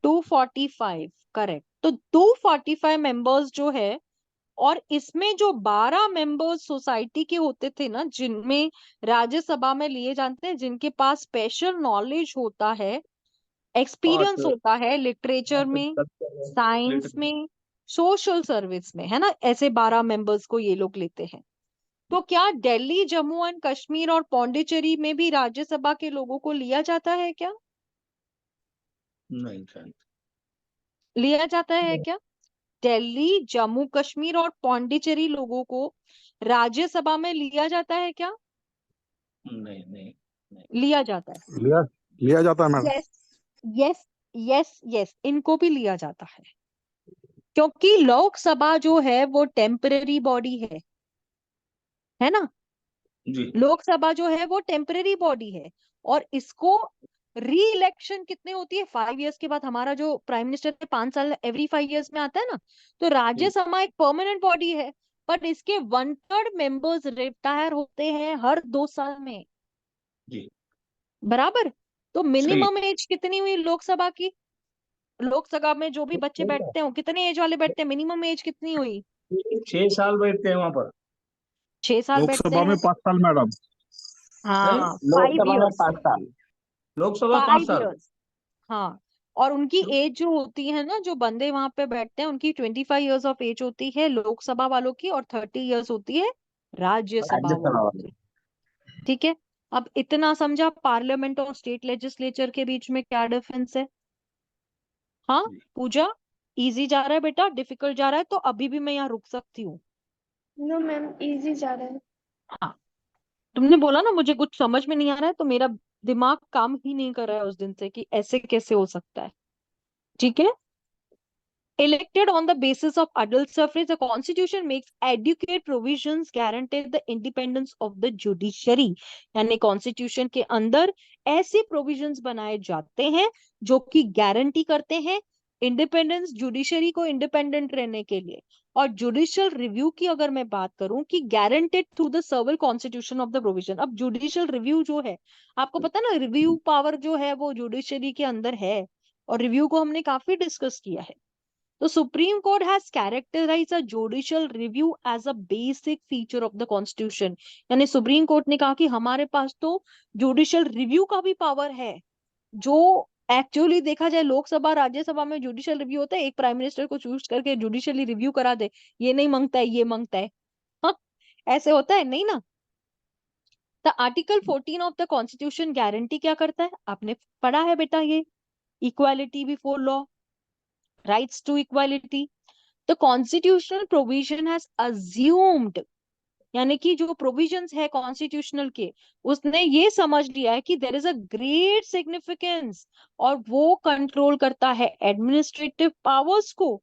245, करेक्ट। तो 245 मेंबर्स जो है, और इसमें जो 12 मेंबर्स सोसाइटी के होते थे ना, जिनमें राज्यसभा में लिए जाते हैं, जिनके पास स्पेशल नॉलेज होता है, एक्सपीरियंस आर्ट, होता है लिटरेचर में, साइंस लिटरेचर। में, सोशल सर्विस में, है ना, ऐसे 12 मेंबर्स को ये लोग लेते हैं। तो क्या दिल्ली, जम्मू एंड कश्मीर और पौंडीचेरी में भी राज्यसभा के लोगों को लिया जाता है क्या? नहीं शायद। लिया जाता है क्या? दिल्ली, जम्मू कश्मीर और पौंडीचेरी लोगों को राज्यसभा में लिया जाता है क्या? नहीं नहीं नहीं। लिया जाता है। लिया लिया जाता है madam. Yes yes yes yes, इनको भी लिया जाता है, क्योंकि लोकसभा जो है वो टेम्पररी बॉडी है ना। जी लोकसभा जो है वो टेम्पररी बॉडी है, और इसको री इलेक्शन कितने होती है? 5 इयर्स के बाद। हमारा जो प्राइम मिनिस्टर है 5 साल एवरी 5 इयर्स में आता है ना। तो जी राज्यसभा एक परमानेंट बॉडी है, बट इसके 1/3 मेंबर्स रिटायर होते हैं हर 2 साल में, जी बराबर। तो सही। मिनिमम एज कितनी हुई लोकसभा की? लोकसभा में जो भी बच्चे बैठते हो, कितने एज वाले बैठते हैं, मिनिमम एज कितनी हुई? 6 साल बैठते हैं वहां पर। 6 साल बैठते लोकसभा में हैं। 5 साल मैडम। नहीं, हाँ, फाइव लोकसभा में इयर्स 5 साल। लोकसभा 5 साल। 5 इयर्स। हाँ, और उनकी एज जो होती है ना, जो बंदे वहां पे बैठते हैं, उनकी 25 इयर्स ऑफ एज होती है लोकसभा वालों की, और 30 इयर्स होती है राज्यसभा राज्यसभा वालों वाले। की। ठीक है, अब इतना समझा पार्लियामेंट और स्टेट लेजिस्लेचर के बीच में क्या डिफरेंस है? हाँ, जी पूजा, इजी जा रहा है बेटा, डिफिकल्ट जा रहा है तो अभी भी मैं यहाँ रुक सकती हूँ। नो मैम, इजी जा रहा है। हाँ, तुमने बोला ना मुझे कुछ समझ में नहीं आ रहा है, तो मेरा दिमाग काम ही नहीं कर रहा है उस दिन से कि ऐसे कैसे हो सकता है। ठीक है, elected on the basis of adult suffrage, the constitution makes adequate provisions guarantee the independence of the judiciary। यानी कॉन्स्टिट्यूशन के अंदर ऐसे प्रोविजंस बनाए जाते हैं जो कि गारंटी करते हैं इंडिपेंडेंस, जुडिशरी को इंडिपेंडेंट रहने के लिए। और जुडिशियल रिव्यू की अगर मैं बात करूं, कि guaranteed through the सर्वल constitution of the provision. अब जुडिशियल रिव्यू जो है, आपको पता ना, रिव्यू पावर जो है वो जुडिशरी के अंदर है, और रिव्यू को हमने काफी डिस्कस किया है। The Supreme Court has characterized a judicial review as a basic feature of the Constitution। यानी सुप्रीम कोर्ट ने कहा कि हमारे पास तो जुडिशियल रिव्यू का भी पावर है, जो एक्चुअली देखा जाए लोकसभा राज्यसभा में जुडिशियल रिव्यू होता है, एक प्राइम मिनिस्टर को चूज करके जुडिशियली रिव्यू करा दे, ये नहीं मांगता है ये मांगता है। हाँ, ऐसे होता है नहीं ना। The article 14 of the constitution guarantee क्या करता है? आपने पढ़ा है बेटा ये, equality before law, rights to equality. The constitutional provision has assumed, यानी कि जो प्रोविजंस है कॉन्स्टिट्यूशनल के, उसने ये समझ लिया है कि there is a great significance, और वो कंट्रोल करता है एडमिनिस्ट्रेटिव पावर्स को,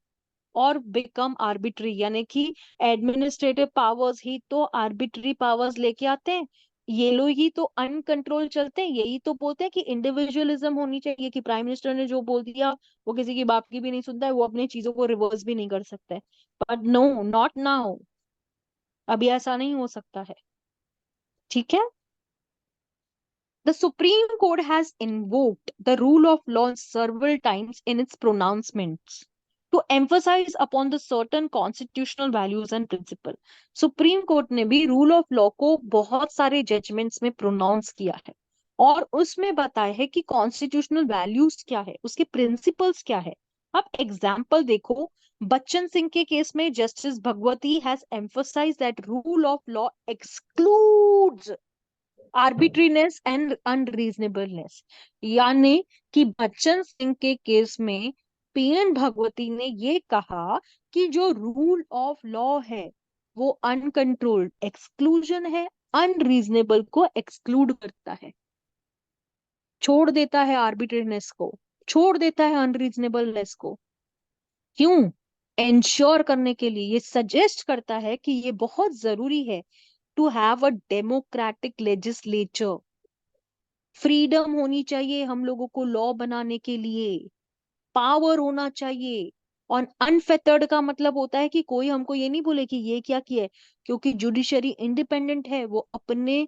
और बिकम आर्बिट्री, यानी कि एडमिनिस्ट्रेटिव पावर्स ही तो आर्बिट्री पावर्स लेके आते हैं। ये लोग ही तो अनकंट्रोल चलते हैं, यही तो बोलते हैं कि इंडिविजुअलिज्म होनी चाहिए, कि प्राइम मिनिस्टर ने जो बोल दिया वो किसी की बाप की भी नहीं सुनता है, वो अपने चीजों को रिवर्स भी नहीं कर सकता है। बट नो, नॉट नाउ, अभी ऐसा नहीं हो सकता है। ठीक है। The Supreme Court has invoked the rule of law several times in its pronouncements to emphasize upon the certain constitutional values and principle. Supreme court ने भी रूल ऑफ लॉ को बहुत सारे जजमेंट्स में प्रोनाउंस किया है और उसमें बताया है कि कॉन्स्टिट्यूशनल वैल्यूज क्या है, उसके प्रिंसिपल्स क्या है। अब एग्जाम्पल देखो, बच्चन सिंह के केस में justice Bhagwati has emphasised that rule of law excludes arbitrariness and unreasonableness. यानी कि बच्चन सिंह के केस में पीएन भगवती ने ये कहा कि जो रूल ऑफ लॉ है वो अनकंट्रोल्ड एक्सक्लूजन है, अनरीजनेबल को एक्सक्लूड करता है, छोड़ देता है आर्बिट्रीनेस को, छोड़ देता है अनरीजनेबलनेस को। क्यों? इंश्योर करने के लिए, ये सजेस्ट करता है कि ये बहुत जरूरी है to have a democratic legislature. Freedom होनी चाहिए हम लोगों को लॉ बनाने के लिए, पावर होना चाहिए। और अनफेटर्ड का मतलब होता है कि कोई हमको ये नहीं बोले कि ये क्या किया है, क्योंकि जुडिशरी इंडिपेंडेंट है, वो अपने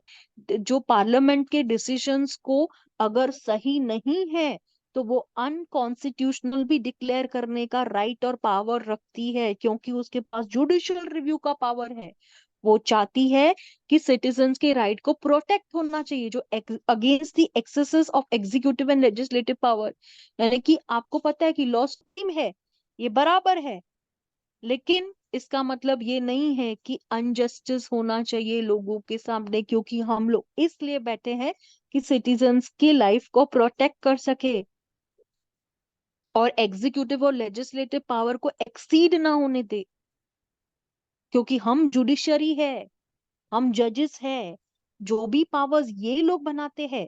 जो पार्लियामेंट के डिसीजंस को अगर सही नहीं है तो वो अनकॉन्स्टिट्यूशनल भी डिक्लेयर करने का राइट और पावर रखती है, क्योंकि उसके पास जुडिशियल रिव्यू का पावर है। वो चाहती है कि सिटीजन्स के राइट को प्रोटेक्ट होना चाहिए, जो against the axes of executive and legislative power. यानी कि आपको पता है कि लॉ सुप्रीम है, ये बराबर है, लेकिन इसका मतलब ये नहीं है कि अनजस्टिस होना चाहिए लोगों के सामने, क्योंकि हम लोग इसलिए बैठे हैं कि सिटीजन्स की लाइफ को प्रोटेक्ट कर सके और एग्जीक्यूटिव और लेजिस्लेटिव पावर को एक्सीड ना होने दे, क्योंकि हम जुडिशरी है, हम जजेस है। जो भी पावर्स ये लोग बनाते हैं,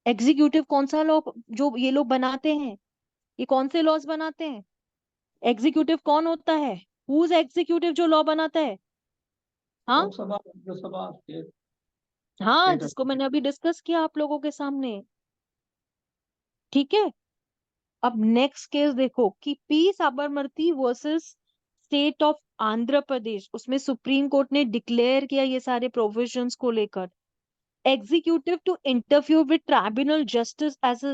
एग्जीक्यूटिव कौन सा लॉ जो ये लोग बनाते हैं, ये कौन से लॉज बनाते हैं? एग्जीक्यूटिव कौन होता है? हु इज एग्जीक्यूटिव जो लॉ बनाता है? हाँ लोकसभा, राज्यसभा, स्टेट, हाँ, स्टेट। जिसको मैंने अभी डिस्कस किया आप लोगों के सामने। ठीक है। अब नेक्स्ट केस देखो कि P Sabarmati versus state of Andhra Pradesh, उसमें सुप्रीम कोर्ट ने डिक्लेयर किया ये सारे प्रोविजंस को लेकर, executive to interfere with tribunal justice as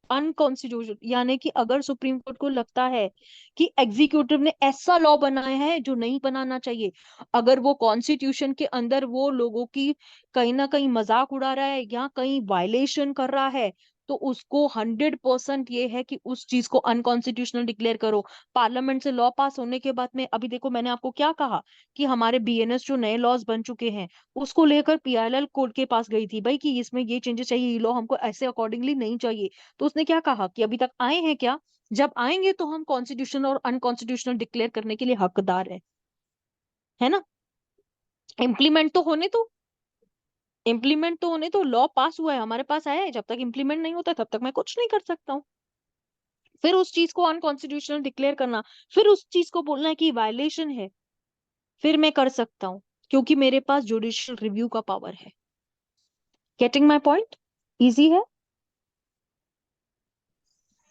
unconstitutional. यानी कि अगर सुप्रीम कोर्ट को लगता है कि एग्जीक्यूटिव ने ऐसा लॉ बनाया है जो नहीं बनाना चाहिए, अगर वो कॉन्स्टिट्यूशन के अंदर वो लोगों की कहीं ना कहीं मजाक उड़ा रहा है या कहीं वायलेशन कर रहा है, तो उसको 100% ये है कि उस चीज को अनकॉन्स्टिट्यूशनल डिक्लेयर करो। पार्लियामेंट से लॉ पास होने के बाद में, अभी देखो मैंने आपको क्या कहा कि हमारे बीएनएस जो नए लॉज बन चुके हैं उसको लेकर पीआईएल कोर्ट के पास गई थी भाई कि इसमें ये चेंजेस चाहिए, ये लॉ हमको ऐसे अकॉर्डिंगली नहीं चाहिए। तो उसने क्या कहा कि अभी तक आए हैं क्या, जब आएंगे तो हम कॉन्स्टिट्यूशनल और अनकॉन्स्टिट्यूशनल डिक्लेयर करने के लिए हकदार है ना। इम्प्लीमेंट तो होने दो, इम्प्लीमेंट तो होने दो। लॉ पास हुआ है, हमारे पास आया है, जब तक इम्प्लीमेंट नहीं होता तब तक मैं कुछ नहीं कर सकता हूँ। फिर उस चीज को अनकॉन्स्टिट्यूशनल डिक्लेयर करना, फिर उस चीज को बोलना है कि वायलेशन है, फिर मैं कर सकता हूँ, क्योंकि मेरे पास जुडिशियल रिव्यू का पावर है। Getting my point? इजी है।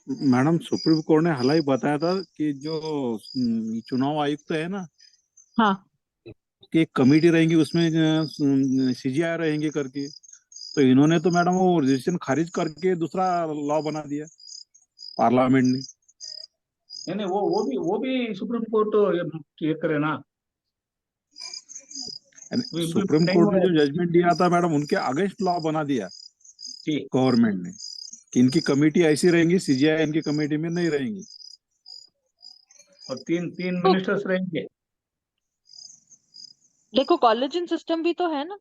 मैडम सुप्रीम कोर्ट ने हाल ही बताया था कि जो चुनाव आयुक्त है ना, हाँ, कि एक कमेटी रहेंगी, उसमें सीजीआई रहेंगे करके। तो इन्होंने तो मैडम वो रजिस्ट्रेशन खारिज करके दूसरा लॉ बना दिया पार्लियामेंट ने। नहीं नहीं, वो भी सुप्रीम कोर्ट ये करे ना, वो इम्प्लीमेंट सुप्रीम नहीं कोर्ट हुआ ने है। जो जजमेंट दिया था मैडम, उनके अगेंस्ट लॉ बना दिया जी। गवर्नमेंट ने कि इनकी कमेटी ऐसी रहेंगी, सीजीआई इनकी कमेटी में नहीं रहेंगी। और तीन तीन तो मिनिस्टर्स रहेंगे। देखो कॉलेजियन सिस्टम भी तो है ना।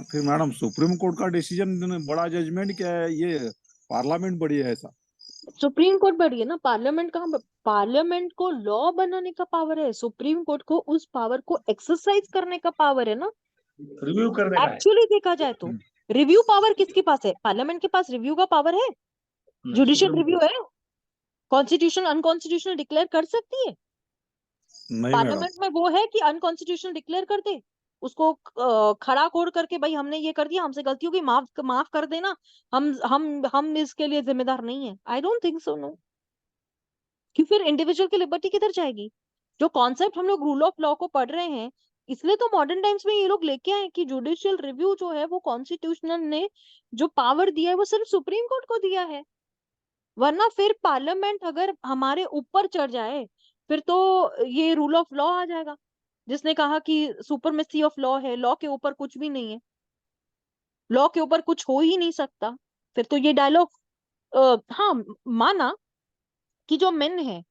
फिर मैडम सुप्रीम कोर्ट का डिसीजन बड़ा, जजमेंट क्या है, ये पार्लियामेंट बड़ी है ऐसा? सुप्रीम कोर्ट बड़ी है ना, पार्लियामेंट कहाँ? पार्लियामेंट को लॉ बनाने का पावर है, सुप्रीम कोर्ट को उस पावर को एक्सरसाइज करने का पावर है ना। रिव्यू करने का है। एक्चुअली देखा जाए तो रिव्यू पावर किसके पास है? पार्लियामेंट के पास रिव्यू का पावर है, जुडिशियल सुप्रीम रिव्यू है। कॉन्स्टिट्यूशन अनकॉन्स्टिट्यूशनल डिक्लेयर कर सकती है? नहीं मैडम। पार्लियामेंट में वो है कि अनकॉन्स्टिट्यूशनल डिक्लेयर कर दे? उसको खड़ा खोड़ करके भाई हमने ये कर दिया, हमसे गलती होगी, माफ माफ कर देना, हम इसके लिए जिम्मेदार नहीं है। I don't think so, no. कि फिर इंडिविजुअल की लिबर्टी किधर जाएगी? जो कॉन्सेप्ट हम लोग रूल ऑफ लॉ को पढ़ रहे हैं, इसलिए तो मॉडर्न टाइम्स में ये लोग लेके आए कि जुडिशियल रिव्यू जो है वो कॉन्स्टिट्यूशनल ने जो पावर दिया है वो सिर्फ सुप्रीम कोर्ट को दिया है। वरना फिर पार्लियामेंट अगर हमारे ऊपर चढ़ जाए फिर तो ये रूल ऑफ लॉ आ जाएगा, जिसने कहा कि सुपरमेसी ऑफ लॉ है, लॉ के ऊपर कुछ भी नहीं है, लॉ के ऊपर कुछ हो ही नहीं सकता। फिर तो ये डायलॉग हाँ, माना कि जो मेन है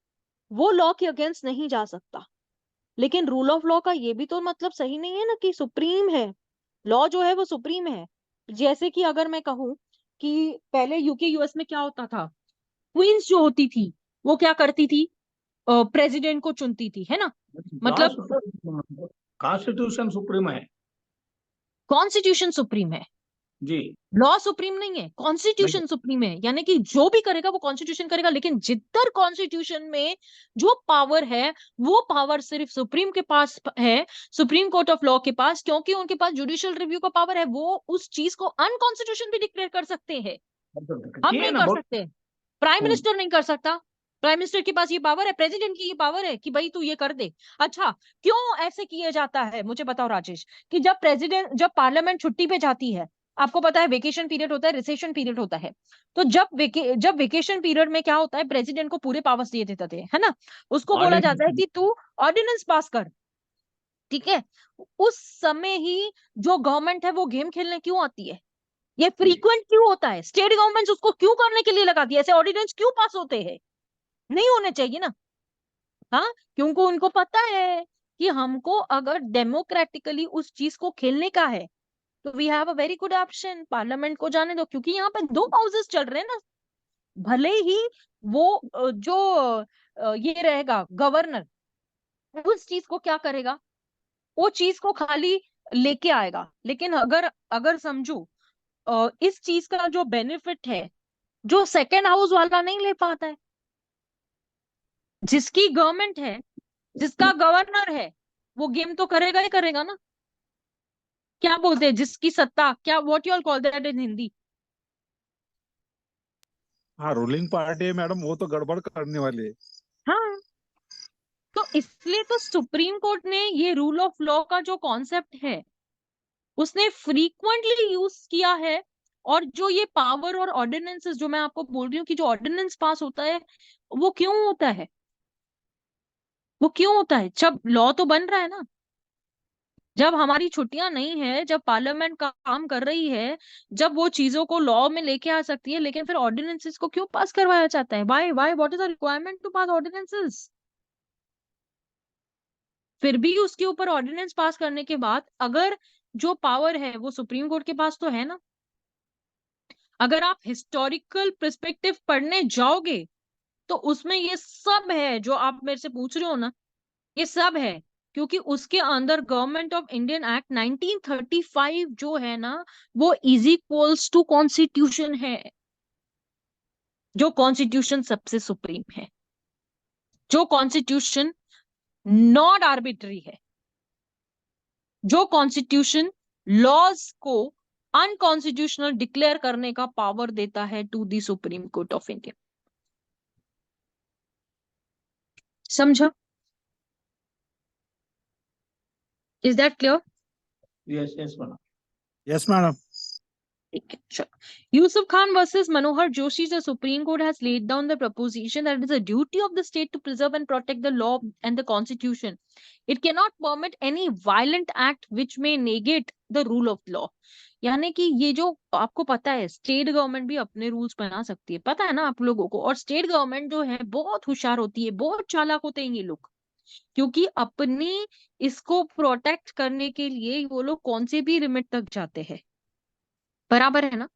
वो लॉ के अगेंस्ट नहीं जा सकता, लेकिन रूल ऑफ लॉ का ये भी तो मतलब सही नहीं है ना कि सुप्रीम है, लॉ जो है वो सुप्रीम है। जैसे कि अगर मैं कहूँ कि पहले यूके यूएस में क्या होता था, क्वींस जो होती थी वो क्या करती थी, प्रेसिडेंट को चुनती थी, है ना? मतलब कॉन्स्टिट्यूशन सुप्रीम है कॉन्स्टिट्यूशन सुप्रीम है, जी। लॉ सुप्रीम नहीं है, कॉन्स्टिट्यूशन सुप्रीम है। यानी कि जो भी करेगा वो कॉन्स्टिट्यूशन करेगा, लेकिन जिधर कॉन्स्टिट्यूशन में जो पावर है वो पावर सिर्फ सुप्रीम के पास है, सुप्रीम कोर्ट ऑफ लॉ के पास, क्योंकि उनके पास जुडिशियल रिव्यू का पावर है। वो उस चीज को अनकॉन्स्टिट्यूशन भी डिक्लेयर कर सकते हैं, हम किए नहीं ना कर बहुत। सकते, प्राइम मिनिस्टर नहीं कर सकता। प्राइम मिनिस्टर के पास ये पावर है, प्रेसिडेंट की ये पावर है कि भाई तू ये कर दे। अच्छा, क्यों ऐसे किया जाता है मुझे बताओ राजेश, कि जब पार्लियामेंट छुट्टी पे जाती है, आपको पता है वेकेशन पीरियड होता है, रिसेशन पीरियड होता है, तो जब वेकेशन पीरियड में क्या होता है, प्रेसिडेंट को पूरे पावर्स दिए देते थे, है ना? उसको बोला जाता है कि तू ऑर्डिनेंस पास कर, ठीक है? उस समय ही जो गवर्नमेंट है वो गेम खेलने क्यों आती है? ये फ्रीक्वेंट क्यों होता है? स्टेट गवर्नमेंट उसको क्यों करने के लिए लगाती है? ऐसे ऑर्डिनेंस क्यों पास होते हैं? नहीं होने चाहिए ना। हाँ, क्योंकि उनको पता है कि हमको अगर डेमोक्रेटिकली उस चीज को खेलने का है तो we have a very good option, parliament को जाने दो, क्योंकि यहाँ पे दो हाउसेस चल रहे हैं ना। भले ही वो जो ये रहेगा गवर्नर, उस चीज को क्या करेगा, वो चीज को खाली लेके आएगा, लेकिन अगर अगर समझू इस चीज का जो बेनिफिट है जो सेकेंड हाउस वाला नहीं ले पाता है, जिसकी गवर्नमेंट है, जिसका गवर्नर है, वो गेम तो करेगा ही करेगा ना। क्या बोलते हैं, जिसकी सत्ता, क्या what you all call that in Hindi? हाँ, रूलिंग पार्टी है मैडम, वो तो गड़बड़ करने वाली है। हाँ, तो इसलिए तो सुप्रीम कोर्ट ने ये रूल ऑफ लॉ का जो कॉन्सेप्ट है उसने फ्रीक्वेंटली यूज किया है। और जो ये पावर और ऑर्डिनेंसेस जो मैं आपको बोल रही हूँ कि जो ऑर्डिनेंस पास होता है वो क्यों होता है, वो क्यों होता है? जब लॉ तो बन रहा है ना, जब हमारी छुट्टियां नहीं है, जब पार्लियामेंट काम कर रही है, जब वो चीजों को लॉ में लेके आ सकती है, लेकिन फिर ऑर्डिनेंसेस को क्यों पास करवाया जाता है? Why what is the requirement to pass ordinances? फिर भी उसके ऊपर ऑर्डिनेंस पास करने के बाद अगर जो पावर है वो सुप्रीम कोर्ट के पास तो है ना। अगर आप हिस्टोरिकल पर्सपेक्टिव पढ़ने जाओगे तो उसमें ये सब है जो आप मेरे से पूछ रहे हो ना, ये सब है, क्योंकि उसके अंदर गवर्नमेंट ऑफ इंडियन एक्ट 1935 जो है ना वो इज इक्वल्स टू कॉन्स्टिट्यूशन है, जो कॉन्स्टिट्यूशन सबसे सुप्रीम है, जो कॉन्स्टिट्यूशन नॉट आर्बिट्री है, जो कॉन्स्टिट्यूशन लॉज को अनकॉन्स्टिट्यूशनल डिक्लेयर करने का पावर देता है to the Supreme Court of India. समझा? Is that clear? Yes yes madam. Yes madam. Yusuf Khan versus Manohar Joshi, the Supreme Court has laid down the proposition that it is a duty of the state to preserve and protect the law and the constitution. It cannot permit any violent act which may negate the rule of law. यानी कि ये जो आपको पता है state government भी अपने rules बना सकती है, पता है ना आप लोगों को। और स्टेट गवर्नमेंट जो है बहुत होशियार होती है, बहुत चालाक होते हैं ये लोग, क्योंकि अपनी इसको प्रोटेक्ट करने के लिए वो लोग कौन से भी लिमिट तक जाते हैं, बराबर है ना?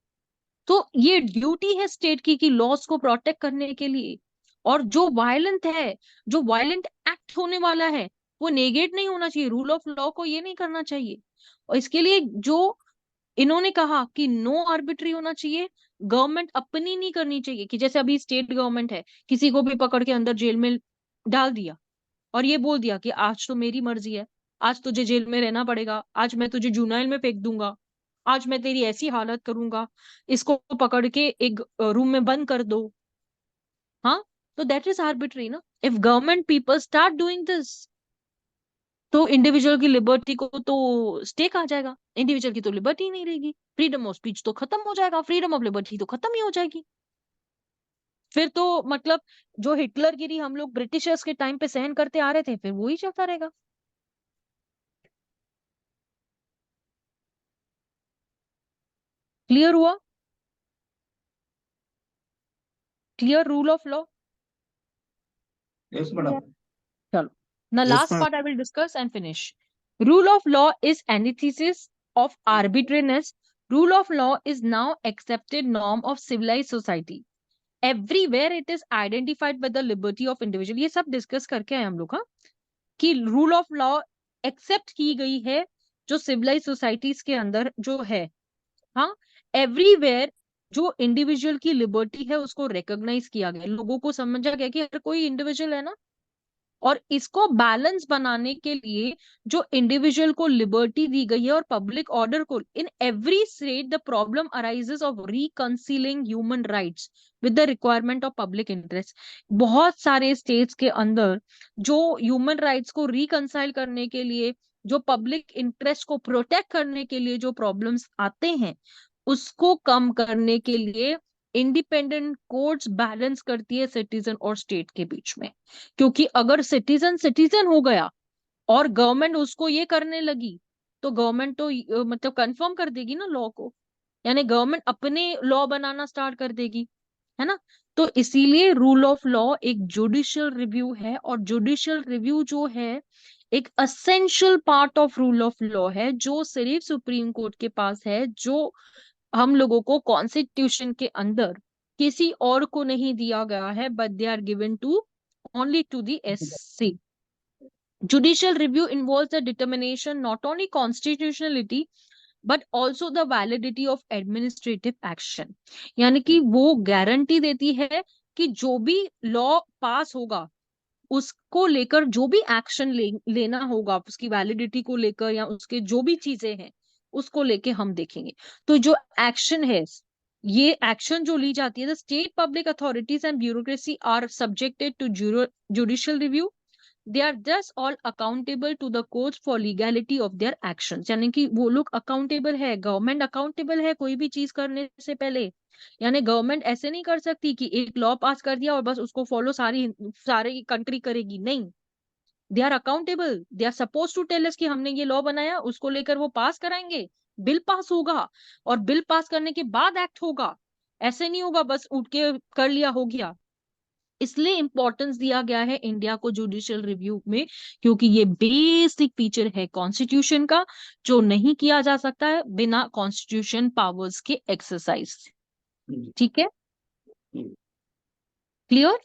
तो ये ड्यूटी है स्टेट की कि लॉस को प्रोटेक्ट करने के लिए। और जो वायलेंट है, जो वायलेंट एक्ट होने वाला है वो नेगेट नहीं होना चाहिए, रूल ऑफ लॉ को ये नहीं करना चाहिए। और इसके लिए जो इन्होंने कहा कि नो आर्बिट्री होना चाहिए, गवर्नमेंट अपनी नहीं करनी चाहिए, कि जैसे अभी स्टेट गवर्नमेंट है किसी को भी पकड़ के अंदर जेल में डाल दिया और ये बोल दिया कि आज तो मेरी मर्जी है, आज तुझे जेल में रहना पड़ेगा, आज मैं तुझे जुनाइल में फेंक दूंगा, आज मैं तेरी ऐसी हालत करूंगा, इसको पकड़ के एक रूम में बंद कर दो। हाँ, तो दैट इज आर्बिट्री ना। If government people start doing this, तो इंडिविजुअल की लिबर्टी को तो स्टेक आ जाएगा, इंडिविजुअल की तो लिबर्टी ही नहीं रहेगी, फ्रीडम ऑफ स्पीच तो खत्म हो जाएगा, फ्रीडम ऑफ लिबर्टी तो खत्म ही हो जाएगी। फिर तो मतलब जो हिटलरगिरी हम लोग ब्रिटिशर्स के टाइम पे सहन करते आ रहे थे, फिर वो ही चलता रहेगा। क्लियर हुआ? Clear rule of law? Yes madam. चलो, now Yes, last ma'am. part I will discuss and finish. Rule of law is antithesis of arbitrariness. Rule of law is now accepted norm of civilized society. Everywhere it is identified by the liberty of individual. ये सब discuss करके आए हम लोग, हाँ, कि rule of law accept की गई है जो सिविलाइज सोसाइटीज के अंदर जो है। हाँ, एवरीवेयर जो इंडिविजुअल की लिबर्टी है उसको रिकॉग्नाइज किया गया, लोगों को समझा गया कि हर कोई इंडिविजुअल है ना, और इसको बैलेंस बनाने के लिए जो इंडिविजुअल को लिबर्टी दी गई है और पब्लिक ऑर्डर को, in every state the problem arises of reconciling human rights with the requirement of public interest. बहुत सारे स्टेट्स के अंदर जो ह्यूमन राइट्स को रिकंसाइल करने के लिए, जो पब्लिक इंटरेस्ट को प्रोटेक्ट करने के लिए जो प्रॉब्लम्स आते हैं, उसको कम करने के लिए इंडिपेंडेंट कोर्ट्स बैलेंस करती है सिटीजन और स्टेट के बीच में। क्योंकि अगर सिटीजन सिटीजन हो गया और गवर्नमेंट उसको ये करने लगी, तो गवर्नमेंट तो मतलब कंफर्म कर देगी ना लॉ को, यानी गवर्नमेंट अपने लॉ बनाना स्टार्ट कर देगी, है ना। तो इसीलिए रूल ऑफ लॉ एक जुडिशियल रिव्यू है, और जुडिशियल रिव्यू जो है एक essential part of rule of law है, जो सिर्फ सुप्रीम कोर्ट के पास है, जो हम लोगों को कॉन्स्टिट्यूशन के अंदर किसी और को नहीं दिया गया है, but they are given to only to the SC. Judicial review involves the determination not only constitutionality but also the validity of administrative action. यानी कि वो गारंटी देती है कि जो भी लॉ पास होगा उसको लेकर जो भी एक्शन लेना होगा, उसकी वैलिडिटी को लेकर या उसके जो भी चीजें हैं उसको लेके हम देखेंगे। तो जो एक्शन है, ये एक्शन जो ली जाती है, the state public authorities and bureaucracy are subjected to judicial review. They are just all accountable to the court for legality of their actions. यानी कि वो लोग अकाउंटेबल है, गवर्नमेंट अकाउंटेबल है कोई भी चीज करने से पहले। यानी गवर्नमेंट ऐसे नहीं कर सकती कि एक लॉ पास कर दिया और बस उसको फॉलो सारी कंट्री करेगी, नहीं। They are accountable, they are suppose to tell us कि हमने ये लॉ बनाया, उसको लेकर वो पास कराएंगे, बिल पास होगा, और बिल पास करने के बाद एक्ट होगा। ऐसे नहीं होगा बस उठ के कर लिया हो गया। इसलिए इंपॉर्टेंस दिया गया है इंडिया को जुडिशियल रिव्यू में, क्योंकि ये बेसिक फीचर है कॉन्स्टिट्यूशन का, जो नहीं किया जा सकता है बिना कॉन्स्टिट्यूशन पावर्स के एक्सरसाइज। ठीक है, क्लियर?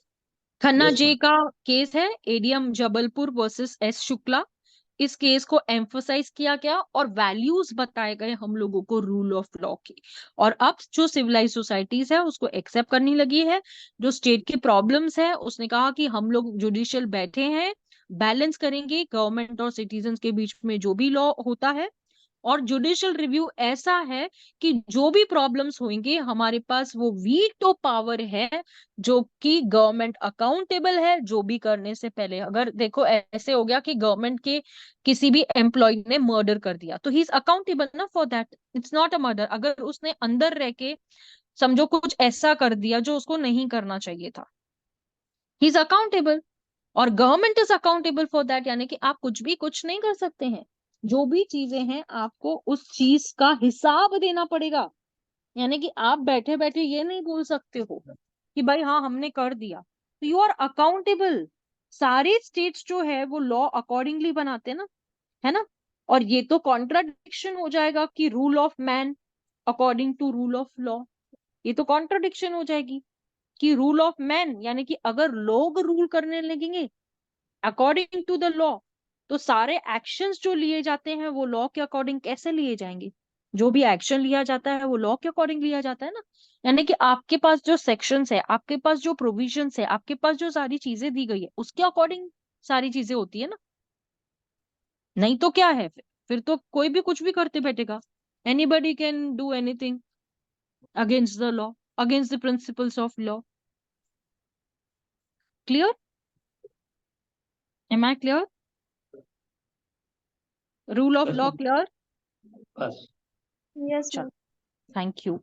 खन्ना Yes, जे ma'am. का केस है ADM Jabalpur versus S Shukla. इस केस को एम्फोसाइज किया गया और वैल्यूज बताए गए हम लोगों को रूल ऑफ लॉ के। और अब जो सिविलाइज सोसाइटीज है उसको एक्सेप्ट करनी लगी है। जो स्टेट के प्रॉब्लम्स है उसने कहा कि हम लोग जुडिशियल बैठे हैं, बैलेंस करेंगे गवर्नमेंट और सिटीजन के बीच में जो भी लॉ होता है। और जुडिशियल रिव्यू ऐसा है कि जो भी प्रॉब्लम्स होंगे हमारे पास वो वीटो पावर है, जो कि गवर्नमेंट अकाउंटेबल है जो भी करने से पहले। अगर देखो ऐसे हो गया कि गवर्नमेंट के किसी भी एम्प्लॉय ने मर्डर कर दिया, तो ही इज अकाउंटेबल ना for that, it's not a murder. अगर उसने अंदर रह के समझो कुछ ऐसा कर दिया जो उसको नहीं करना चाहिए था, ही इज अकाउंटेबल। और government is accountable for that, यानी कि आप कुछ भी कुछ नहीं कर सकते हैं, जो भी चीजें हैं आपको उस चीज का हिसाब देना पड़ेगा। यानी कि आप बैठे बैठे ये नहीं बोल सकते हो कि भाई हाँ हमने कर दिया, तो यू आर अकाउंटेबल। सारे स्टेट्स जो है वो लॉ अकॉर्डिंगली बनाते हैं ना, है ना। और ये तो कॉन्ट्राडिक्शन हो जाएगा कि rule of man according to rule of law, ये तो कॉन्ट्राडिक्शन हो जाएगी कि रूल ऑफ मैन, यानी कि अगर लोग रूल करने लगेंगे अकॉर्डिंग टू द लॉ, तो सारे एक्शंस जो लिए जाते हैं वो लॉ के अकॉर्डिंग कैसे लिए जाएंगे? जो भी एक्शन लिया जाता है वो लॉ के अकॉर्डिंग लिया जाता है ना। यानी कि आपके पास जो सेक्शंस है, आपके पास जो प्रोविजंस है, आपके पास जो सारी चीजें दी गई है उसके अकॉर्डिंग सारी चीजें होती है ना। नहीं तो क्या है फिर तो कोई भी कुछ भी करते बैठेगा. Anybody can do anything against the law, against the principles of law. Clear? Am I clear? Rule of Yes, law ma'am. Clear? बस. Yes, ma'am. Thank you.